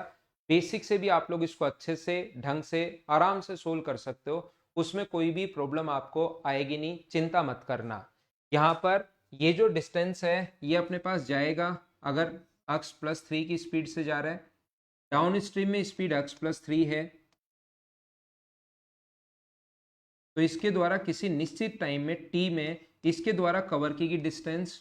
बेसिक से भी आप लोग इसको अच्छे से ढंग से आराम से सोल्व कर सकते हो, उसमें कोई भी प्रॉब्लम आपको आएगी नहीं, चिंता मत करना। यहाँ पर ये जो डिस्टेंस है ये अपने पास जाएगा, अगर x+3 की स्पीड से जा रहा है, डाउन स्ट्रीम में स्पीड x+3 है, तो इसके द्वारा किसी निश्चित टाइम में t में इसके द्वारा कवर की गई डिस्टेंस,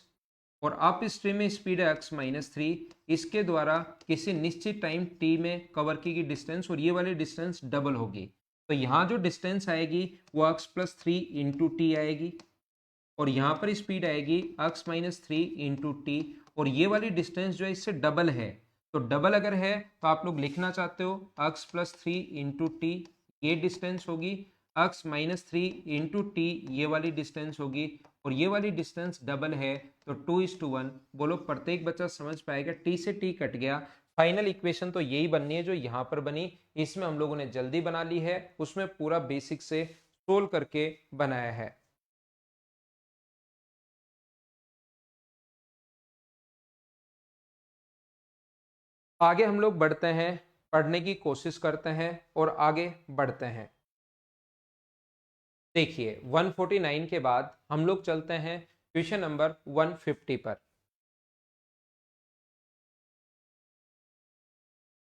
और अप स्ट्रीम में स्पीड है x-3, इसके द्वारा किसी निश्चित टाइम t में कवर की गई डिस्टेंस, और ये वाली डिस्टेंस डबल होगी। तो यहाँ जो डिस्टेंस आएगी वो x+3 इंटू टी आएगी, और यहाँ पर स्पीड आएगी x-3 इंटू टी, और ये वाली डिस्टेंस जो है इससे डबल है। तो डबल अगर है तो आप लोग लिखना चाहते हो x+3 इंटू टी, ये डिस्टेंस होगी, x-3 इंटू टी ये वाली डिस्टेंस होगी, और ये वाली डिस्टेंस डबल है, तो 2:1। बोलो प्रत्येक बच्चा समझ पाएगा, टी से टी कट गया। फाइनल इक्वेशन तो यही बननी है जो यहाँ पर बनी, इसमें हम लोगों ने जल्दी बना ली है, उसमें पूरा बेसिक से सोल्व करके बनाया है। आगे हम लोग बढ़ते हैं, पढ़ने की कोशिश करते हैं और आगे बढ़ते हैं। देखिए 149 के बाद हम लोग चलते हैं क्वेश्चन नंबर 150 पर।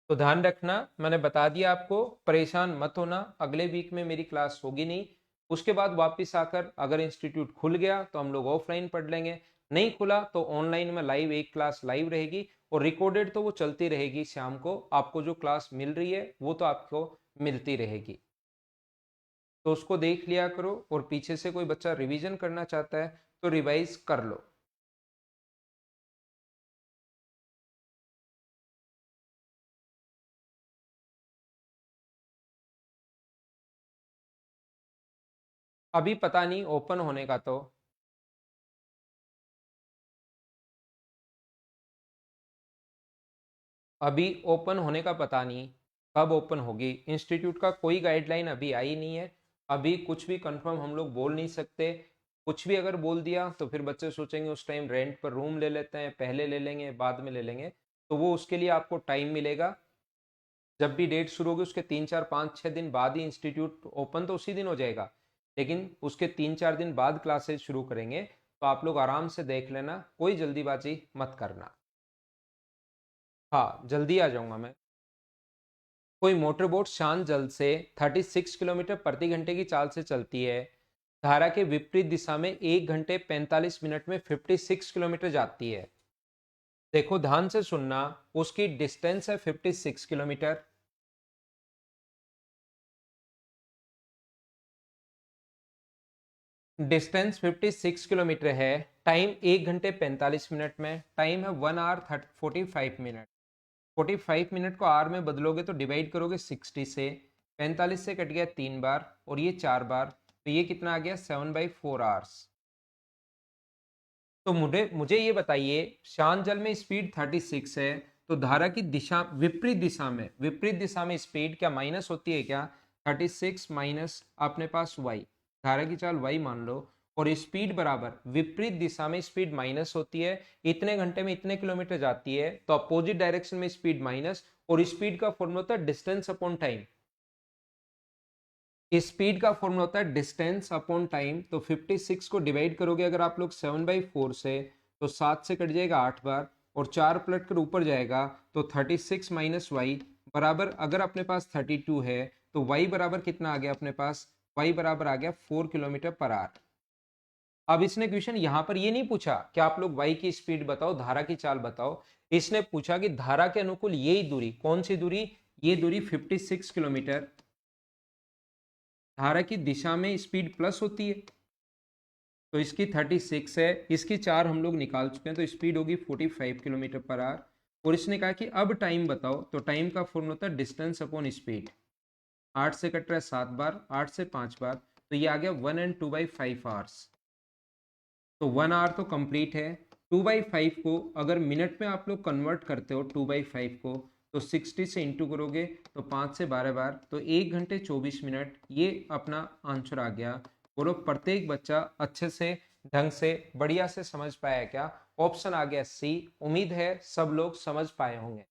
तो ध्यान रखना, मैंने बता दिया आपको, परेशान मत होना, अगले वीक में मेरी क्लास होगी नहीं, उसके बाद वापस आकर अगर इंस्टीट्यूट खुल गया तो हम लोग ऑफलाइन पढ़ लेंगे, नहीं खुला तो ऑनलाइन में लाइव एक क्लास लाइव रहेगी, और रिकॉर्डेड तो वो चलती रहेगी, शाम को आपको जो क्लास मिल रही है वो तो आपको मिलती रहेगी। तो उसको देख लिया करो, और पीछे से कोई बच्चा रिवीजन करना चाहता है तो रिवाइज कर लो। अभी पता नहीं ओपन होने का, तो अभी ओपन होने का पता नहीं कब ओपन होगी, इंस्टीट्यूट का कोई गाइडलाइन अभी आई नहीं है, अभी कुछ भी कंफर्म हम लोग बोल नहीं सकते। कुछ भी अगर बोल दिया तो फिर बच्चे सोचेंगे उस टाइम रेंट पर रूम ले लेते हैं, पहले ले लेंगे बाद में ले लेंगे। तो वो उसके लिए आपको टाइम मिलेगा। जब भी डेट शुरू होगी उसके 3 4 5 6 दिन बाद ही इंस्टीट्यूट ओपन तो उसी दिन हो जाएगा, लेकिन उसके 3 4 दिन बाद क्लासेस शुरू करेंगे। तो आप लोग आराम से देख लेना, कोई जल्दीबाजी मत करना। हाँ, जल्दी आ जाऊंगा मैं। कोई मोटरबोट शांत जल से 36 किलोमीटर प्रति घंटे की चाल से चलती है, धारा के विपरीत दिशा में 1 घंटे 45 मिनट में 56 किलोमीटर जाती है। देखो ध्यान से सुनना, उसकी डिस्टेंस है 56 किलोमीटर। डिस्टेंस 56 किलोमीटर है। टाइम 1 घंटे 45 मिनट में, टाइम है 1 आवर 45 मिनट। 45 मिनट को आर में बदलोगे तो डिवाइड करोगे 60 से, 45 से कट गया 3 बार और ये 4 बार, तो ये कितना आ गया 7/4 आवर्स। तो मुझे मुझे ये बताइए, शांत जल में स्पीड 36 है, तो धारा की दिशा विपरीत दिशा में स्पीड क्या माइनस होती है क्या? 36 माइनस अपने पास y, धारा की चाल y मान लो, और स्पीड बराबर विपरीत दिशा में स्पीड माइनस होती है, इतने घंटे में इतने किलोमीटर जाती है, तो अपोजिट डायरेक्शन में स्पीड माइनस, और स्पीड का फॉर्मूला होता है डिस्टेंस अपॉन टाइम। स्पीड का फॉर्मूला होता है डिस्टेंस अपॉन टाइम। तो 56 को डिवाइड करोगे अगर आप लोग 7/4 से, तो 7 से कट जाएगा 8 बार, और 4 पलट कर ऊपर जाएगा, तो 36 माइनस वाई बराबर, अगर अपने पास 32 है तो वाई बराबर कितना आ गया अपने पास? वाई बराबर आ गया 4 किलोमीटर पर आवर। अब इसने क्वेश्चन यहां पर ये नहीं पूछा कि आप लोग वाई की स्पीड बताओ, धारा की चाल बताओ। इसने पूछा कि धारा के अनुकूल यही दूरी, कौन सी दूरी? ये दूरी 56 किलोमीटर। धारा की दिशा में स्पीड प्लस होती है, तो इसकी 36 है, इसकी 4 हम लोग निकाल चुके हैं, तो स्पीड होगी 45 किलोमीटर पर आवर। और इसने कहा कि अब टाइम बताओ, तो टाइम का फॉर्मूला होता है डिस्टेंस अपॉन स्पीड। 8 से कट रहा है 7 बार, 8 से 5 बार, तो ये आ गया 1 and 2/5 आवर्स। तो 1 आवर तो कंप्लीट है। 2/5 को अगर मिनट में आप लोग कन्वर्ट करते हो 2/5 को, तो 60 से इंटू करोगे तो 5 से 12 बार, तो 1 घंटे 24 मिनट, ये अपना आंसर आ गया। बोलो प्रत्येक बच्चा अच्छे से ढंग से बढ़िया से समझ पाया क्या? ऑप्शन आ गया सी। उम्मीद है सब लोग समझ पाए होंगे।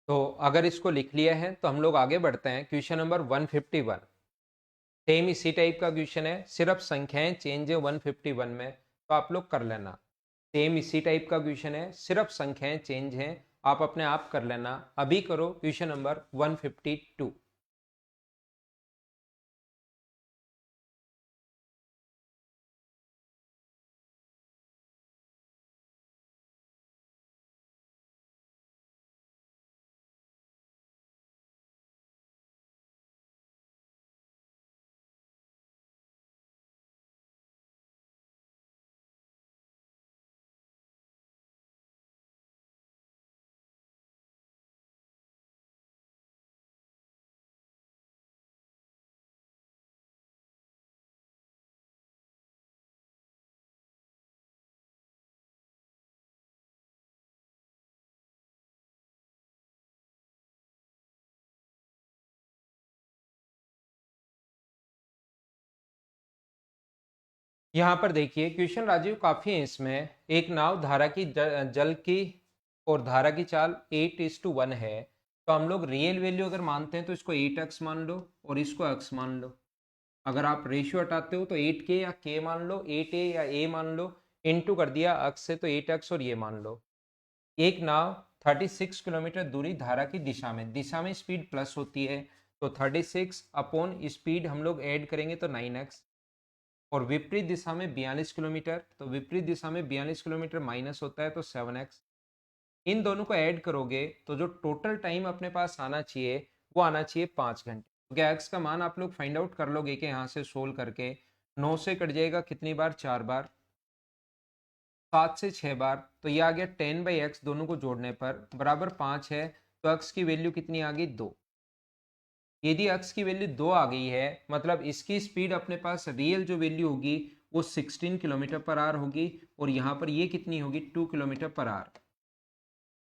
तो अगर इसको लिख लिया है तो हम लोग आगे बढ़ते हैं। क्वेश्चन नंबर 151, सेम इसी टाइप का क्वेश्चन है, सिर्फ संख्याएं चेंज है 151 में, तो आप लोग कर लेना। सेम इसी टाइप का क्वेश्चन है, सिर्फ संख्याएं चेंज हैं, आप अपने आप कर लेना। अभी करो क्वेश्चन नंबर 152। यहाँ पर देखिए क्वेश्चन राजीव काफी है इसमें। एक नाव धारा की जल की और धारा की चाल 8:1 है, तो हम लोग रियल वैल्यू अगर मानते हैं तो इसको 8x मान लो और इसको x मान लो। अगर आप रेशियो हटाते हो तो 8k या k मान लो, 8a या a मान लो, इनटू कर दिया x से तो 8x और ये मान लो। एक नाव 36 किलोमीटर दूरी धारा की दिशा में स्पीड प्लस होती है, तो 36 अपॉन स्पीड हम लोग ऐड करेंगे तो 9x। और विपरीत दिशा में 42 किलोमीटर, तो विपरीत दिशा में 42 किलोमीटर माइनस होता है तो 7x। इन दोनों को ऐड करोगे तो जो टोटल टाइम अपने पास आना चाहिए वो आना चाहिए 5 घंटे। तो क्या एक्स का मान आप लोग फाइंड आउट कर लोगे कि यहाँ से सोल्व करके 9 से कट जाएगा कितनी बार, 4 बार, 7 से 6 बार, तो ये आ गया 10/x, दोनों को जोड़ने पर बराबर 5 है। तो x की वैल्यू कितनी आ गई, 2। यदि x की वैल्यू 2 आ गई है मतलब इसकी स्पीड अपने पास रियल जो वैल्यू होगी वो 16 किलोमीटर पर आवर होगी, और यहाँ पर ये कितनी होगी, 2 किलोमीटर पर आवर।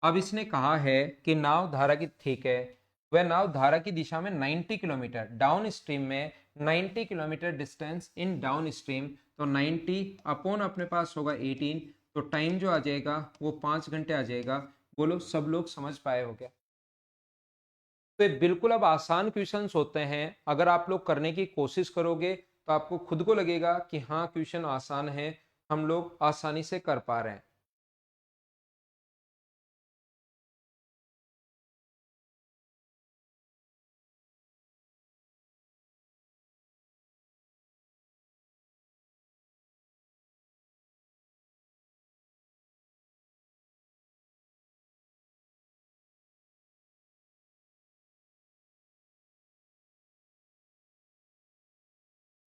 अब इसने कहा है कि नाव धारा की, ठीक है, वह नाव धारा की दिशा में 90 किलोमीटर डाउन स्ट्रीम में, 90 किलोमीटर डिस्टेंस इन डाउन स्ट्रीम, तो 90 अपॉन अपने पास होगा 18, तो टाइम जो आ जाएगा वो 5 घंटे आ जाएगा। बोलो सब लोग समझ पाए हो क्या? तो ये बिल्कुल अब आसान क्वेश्चंस होते हैं, अगर आप लोग करने की कोशिश करोगे तो आपको खुद को लगेगा कि हाँ क्वेश्चन आसान है, हम लोग आसानी से कर पा रहे हैं।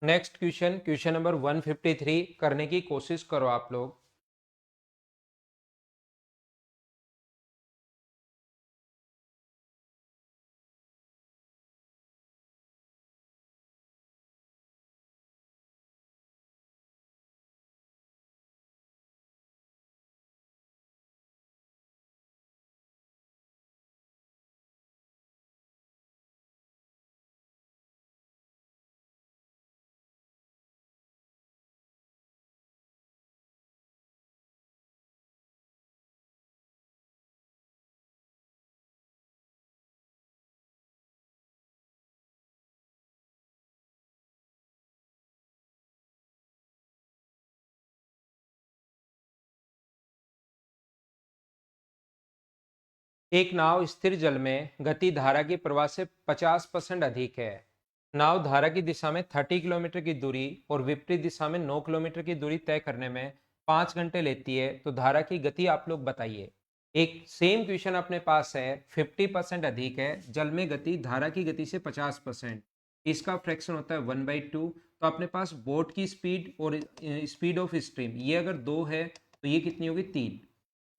नेक्स्ट क्वेश्चन, क्वेश्चन नंबर 153 करने की कोशिश करो आप लोग। एक नाव स्थिर जल में गति धारा की प्रवाह से 50% अधिक है। नाव धारा की दिशा में 30 किलोमीटर की दूरी और विपरीत दिशा में 9 किलोमीटर की दूरी तय करने में 5 घंटे लेती है, तो धारा की गति आप लोग बताइए। एक सेम क्वेश्चन अपने पास है, 50% अधिक है, जल में गति धारा की गति से 50%, इसका फ्रैक्शन होता है 1/2। तो अपने पास बोट की स्पीड और स्पीड ऑफ स्ट्रीम ये अगर 2 है तो ये कितनी होगी, 3।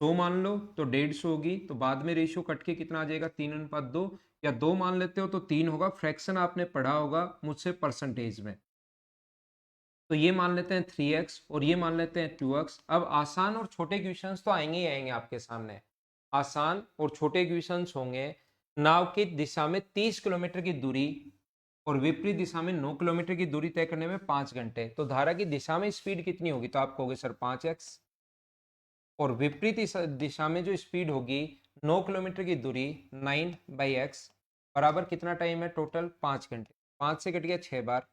100 मान लो तो 150 होगी, तो बाद में रेशियो कट के कितना आ जाएगा, 3:2, या 2 मान लेते हो तो 3 होगा। फ्रैक्शन आपने पढ़ा होगा मुझसे परसेंटेज में, तो ये मान लेते हैं 3x और ये मान लेते हैं 2x। अब आसान और छोटे क्वेश्चंस तो आएंगे ही आएंगे आपके सामने, आसान और छोटे क्वेश्चंस होंगे। नाव की दिशा में 30 किलोमीटर की दूरी और विपरीत दिशा में 9 किलोमीटर की दूरी तय करने में 5 घंटे, तो धारा की दिशा में स्पीड कितनी होगी, तो आप कहोगे सर 5x, और विपरीत दिशा में जो स्पीड होगी 9 किलोमीटर की दूरी 9/x बराबर कितना टाइम है टोटल, 5 घंटे। 5 से कट गया 6 बार,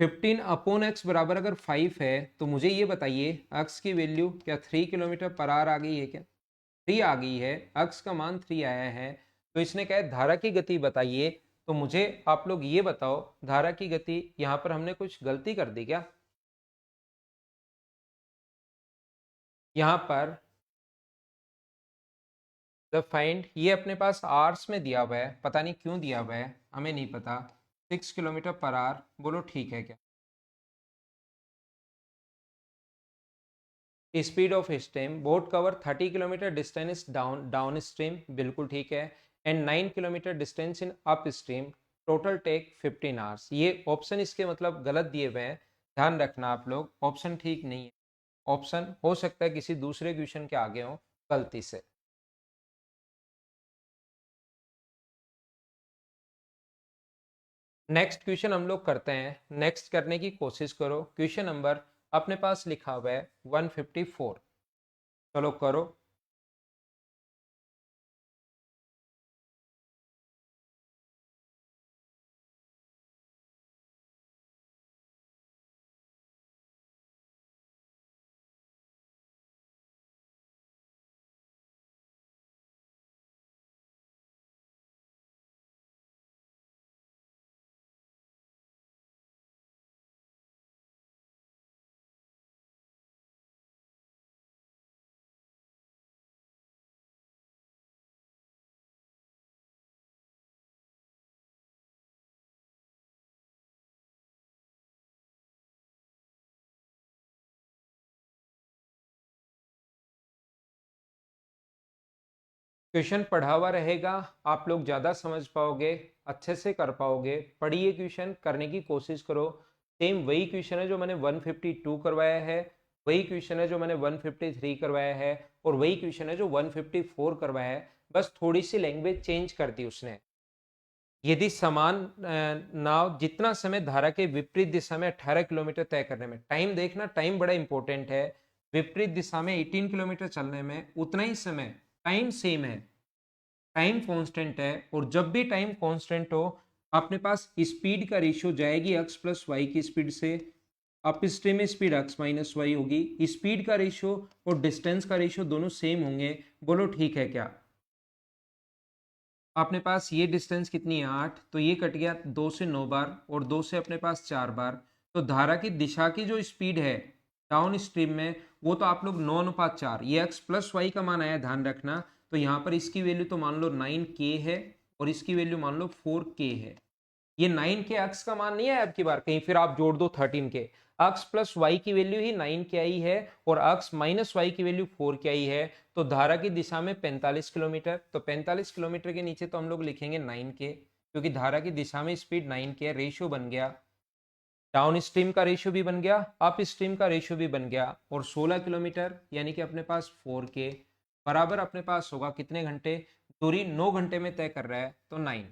15/x बराबर अगर 5 है तो मुझे ये बताइए x की वैल्यू क्या 3 किलोमीटर पर आवर आ गई है क्या, 3 आ गई है, x का मान 3 आया है। तो इसने कहा है धारा की गति बताइए, तो मुझे आप लोग ये बताओ धारा की गति, यहाँ पर हमने कुछ गलती कर दी क्या? यहाँ पर द फाइंड ये अपने पास आर्स में दिया हुआ है, पता नहीं क्यों दिया हुआ है, हमें नहीं पता। 6 किलोमीटर पर आवर, बोलो ठीक है क्या? Speed of stream, boat cover 30 kilometre distance down stream, बिल्कुल ठीक है। And 9 kilometre distance in up stream, total take 15 hours. ये ऑप्शन इसके मतलब गलत दिए हुए हैं, ध्यान रखना आप लोग, ऑप्शन ठीक नहीं है। ऑप्शन हो सकता है किसी दूसरे क्वेश्चन के आगे हो गलती से। नेक्स्ट क्वेश्चन हम लोग करते हैं, नेक्स्ट करने की कोशिश करो। क्वेश्चन नंबर अपने पास लिखा हुआ है 154, चलो करो। क्वेश्चन पढ़ा हुआ रहेगा, आप लोग ज़्यादा समझ पाओगे, अच्छे से कर पाओगे। पढ़िए क्वेश्चन, करने की कोशिश करो। सेम वही क्वेश्चन है जो मैंने 152 करवाया है, वही क्वेश्चन है जो मैंने 153 करवाया है, और वही क्वेश्चन है जो 154 करवाया है, बस थोड़ी सी लैंग्वेज चेंज कर दी उसने। यदि समान नाव जितना समय धारा के विपरीत दिशा में 18 किलोमीटर तय करने में, टाइम देखना, टाइम बड़ा इंपॉर्टेंट है। विपरीत दिशा में 18 किलोमीटर चलने में उतना ही समय, टाइम सेम है, टाइम कांस्टेंट है, और जब भी टाइम कांस्टेंट हो अपने पास स्पीड का रेशियो जाएगी x प्लस वाई की स्पीड से, अप स्ट्रीम में स्पीड x माइनस वाई होगी। स्पीड का रेशियो और डिस्टेंस का रेशियो दोनों सेम होंगे। बोलो ठीक है क्या? अपने पास ये डिस्टेंस कितनी है 8, तो ये कट गया 2 से 9 बार, और 2 से अपने पास 4 बार। तो धारा की दिशा की जो स्पीड है डाउन स्ट्रीम में, वो तो आप लोग 9:4, ये x प्लस वाई का मान आया, ध्यान रखना। तो यहाँ पर इसकी वैल्यू तो मान लो 9k है, और इसकी वैल्यू मान लो 4k है। ये 9k अक्स का मान नहीं है, अब की बार कहीं फिर आप जोड़ दो 13k। अक्स प्लस वाई की वैल्यू ही 9k आई है, और अक्स माइनस वाई की वैल्यू 4k आई है। तो धारा की दिशा में 45 किलोमीटर, तो 45 किलोमीटर के नीचे तो हम लोग लिखेंगे 9k, क्योंकि धारा की दिशा में स्पीड 9k है। रेशियो बन गया, डाउन स्ट्रीम का रेशियो भी बन गया, अप स्ट्रीम का रेशियो भी बन गया, और 16 किलोमीटर यानी कि अपने पास 4k बराबर अपने पास होगा कितने घंटे? दूरी 9 घंटे में तय कर रहा है, तो 9।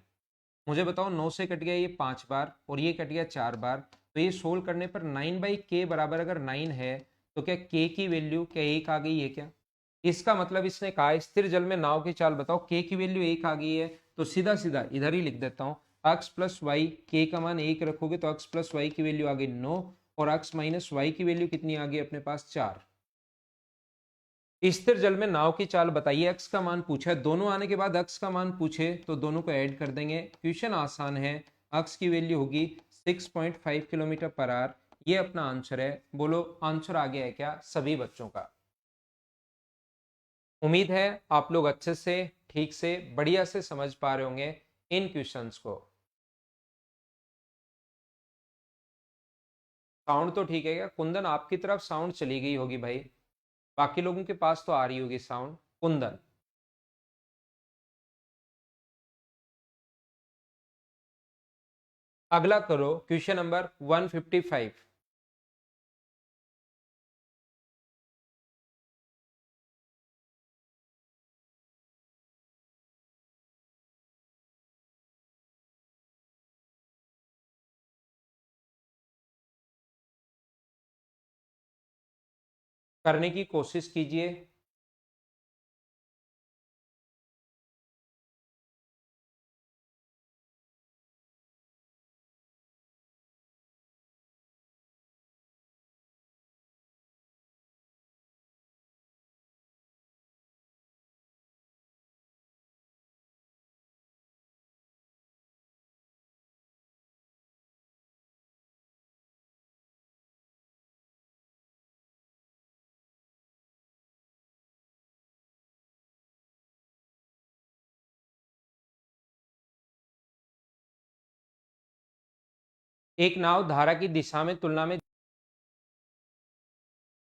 मुझे बताओ, 9 से कट गया ये 5 बार, और ये कट गया 4 बार, तो ये सोल्व करने पर 9/k बराबर अगर 9 है, तो क्या k की वैल्यू क्या 1 आ गई है क्या? इसका मतलब इसने कहा स्थिर जल में नाव की चाल बताओ, k की वैल्यू 1 आ गई है, तो सीधा सीधा इधर ही लिख देता हूँ, x प्लस वाई, k का मान 1 रखोगे तो x प्लस वाई की वैल्यू आ गई 9, और x माइनस वाई की वैल्यू कितनी आ गई अपने पास 4। स्थिर जल में नाव की चाल बताइए, x का मान पूछा है, दोनों आने के बाद x का मान पूछे तो दोनों को ऐड कर देंगे। क्वेश्चन आसान है, x की वैल्यू होगी 6.5 किलोमीटर पर आवर, ये अपना आंसर है। बोलो आंसर आ गया है क्या सभी बच्चों का? उम्मीद है आप लोग अच्छे से, ठीक से, बढ़िया से समझ पा रहे होंगे इन क्वेश्चंस को। साउंड तो ठीक है क्या? कुंदन आपकी तरफ साउंड चली गई होगी भाई, बाकी लोगों के पास तो आ रही होगी साउंड। कुंदन, अगला करो क्वेश्चन नंबर 155। करने की कोशिश कीजिए। एक नाव धारा की दिशा में तुलना में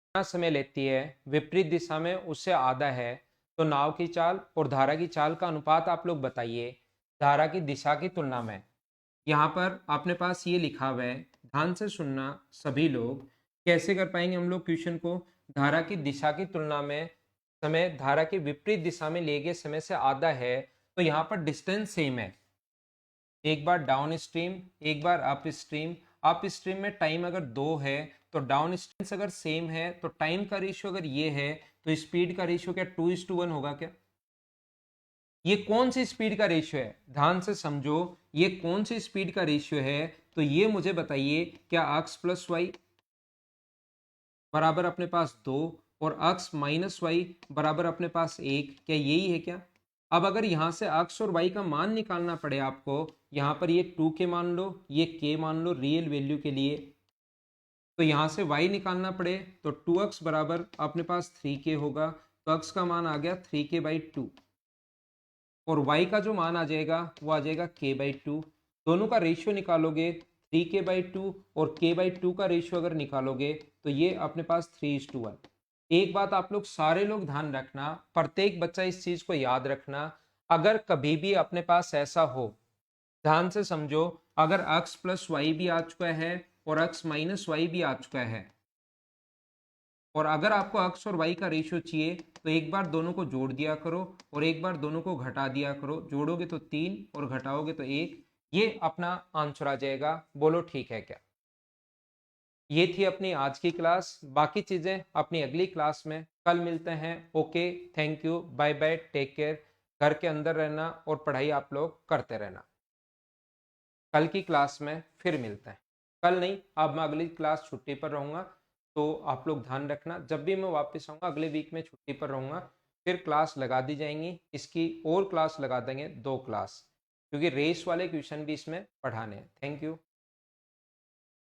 जितना समय लेती है, विपरीत दिशा में उससे आधा है, तो नाव की चाल और धारा की चाल का अनुपात आप लोग बताइए धारा की दिशा की तुलना में। यहाँ पर अपने पास ये लिखा हुआ है, ध्यान से सुनना सभी लोग। कैसे कर पाएंगे हम लोग क्वेश्चन को? धारा की दिशा की तुलना में समय धारा के विपरीत दिशा में लिए गए समय से आधा है, तो यहाँ पर डिस्टेंस सेम है, एक बार डाउन स्ट्रीम, एक बार अप स्ट्रीम। अप स्ट्रीम में टाइम अगर 2 है, तो डाउन स्ट्रीम अगर सेम है, तो टाइम का रेशियो अगर ये है, तो स्पीड का रेशियो क्या 2:1 होगा क्या? ये कौन सी स्पीड का रेशियो है, ध्यान से समझो, ये कौन सी स्पीड का रेशियो है? तो ये मुझे बताइए, क्या x प्लस वाई बराबर अपने पास 2, और x माइनस वाई बराबर अपने पास 1, क्या यही है क्या? अब अगर यहाँ से x और y का मान निकालना पड़े आपको, यहाँ पर ये 2k मान लो, ये k मान लो रियल वैल्यू के लिए, तो यहाँ से y निकालना पड़े तो 2x बराबर अपने पास 3k होगा, तो x का मान आ गया 3k/2, और y का जो मान आ जाएगा वो आ जाएगा k/2। दोनों का रेशियो निकालोगे 3k/2 और k/2 का रेशियो अगर निकालोगे, तो ये अपने पास 3:1। एक बात आप लोग सारे लोग ध्यान रखना, प्रत्येक बच्चा इस चीज को याद रखना, अगर कभी भी अपने पास ऐसा हो, ध्यान से समझो, अगर x प्लस वाई भी आ चुका है और x माइनस वाई भी आ चुका है, और अगर आपको x और y का रेशियो चाहिए तो एक बार दोनों को जोड़ दिया करो और एक बार दोनों को घटा दिया करो, जोड़ोगे तो 3 और घटाओगे तो 1, ये अपना आंसर आ जाएगा। बोलो ठीक है क्या? ये थी अपनी आज की क्लास, बाकी चीजें अपनी अगली क्लास में कल मिलते हैं। Okay, thank you, bye bye, take care. घर के अंदर रहना और पढ़ाई आप लोग करते रहना। कल की क्लास में फिर मिलते हैं। कल नहीं, अब मैं अगली क्लास छुट्टी पर रहूंगा, तो आप लोग ध्यान रखना, जब भी मैं वापस आऊंगा अगले वीक में छुट्टी पर रहूंगा, फिर क्लास लगा दी जाएंगी, इसकी और क्लास लगा देंगे 2 क्लास, क्योंकि रेस वाले क्वेश्चन भी इसमें पढ़ाने हैं। Thank you.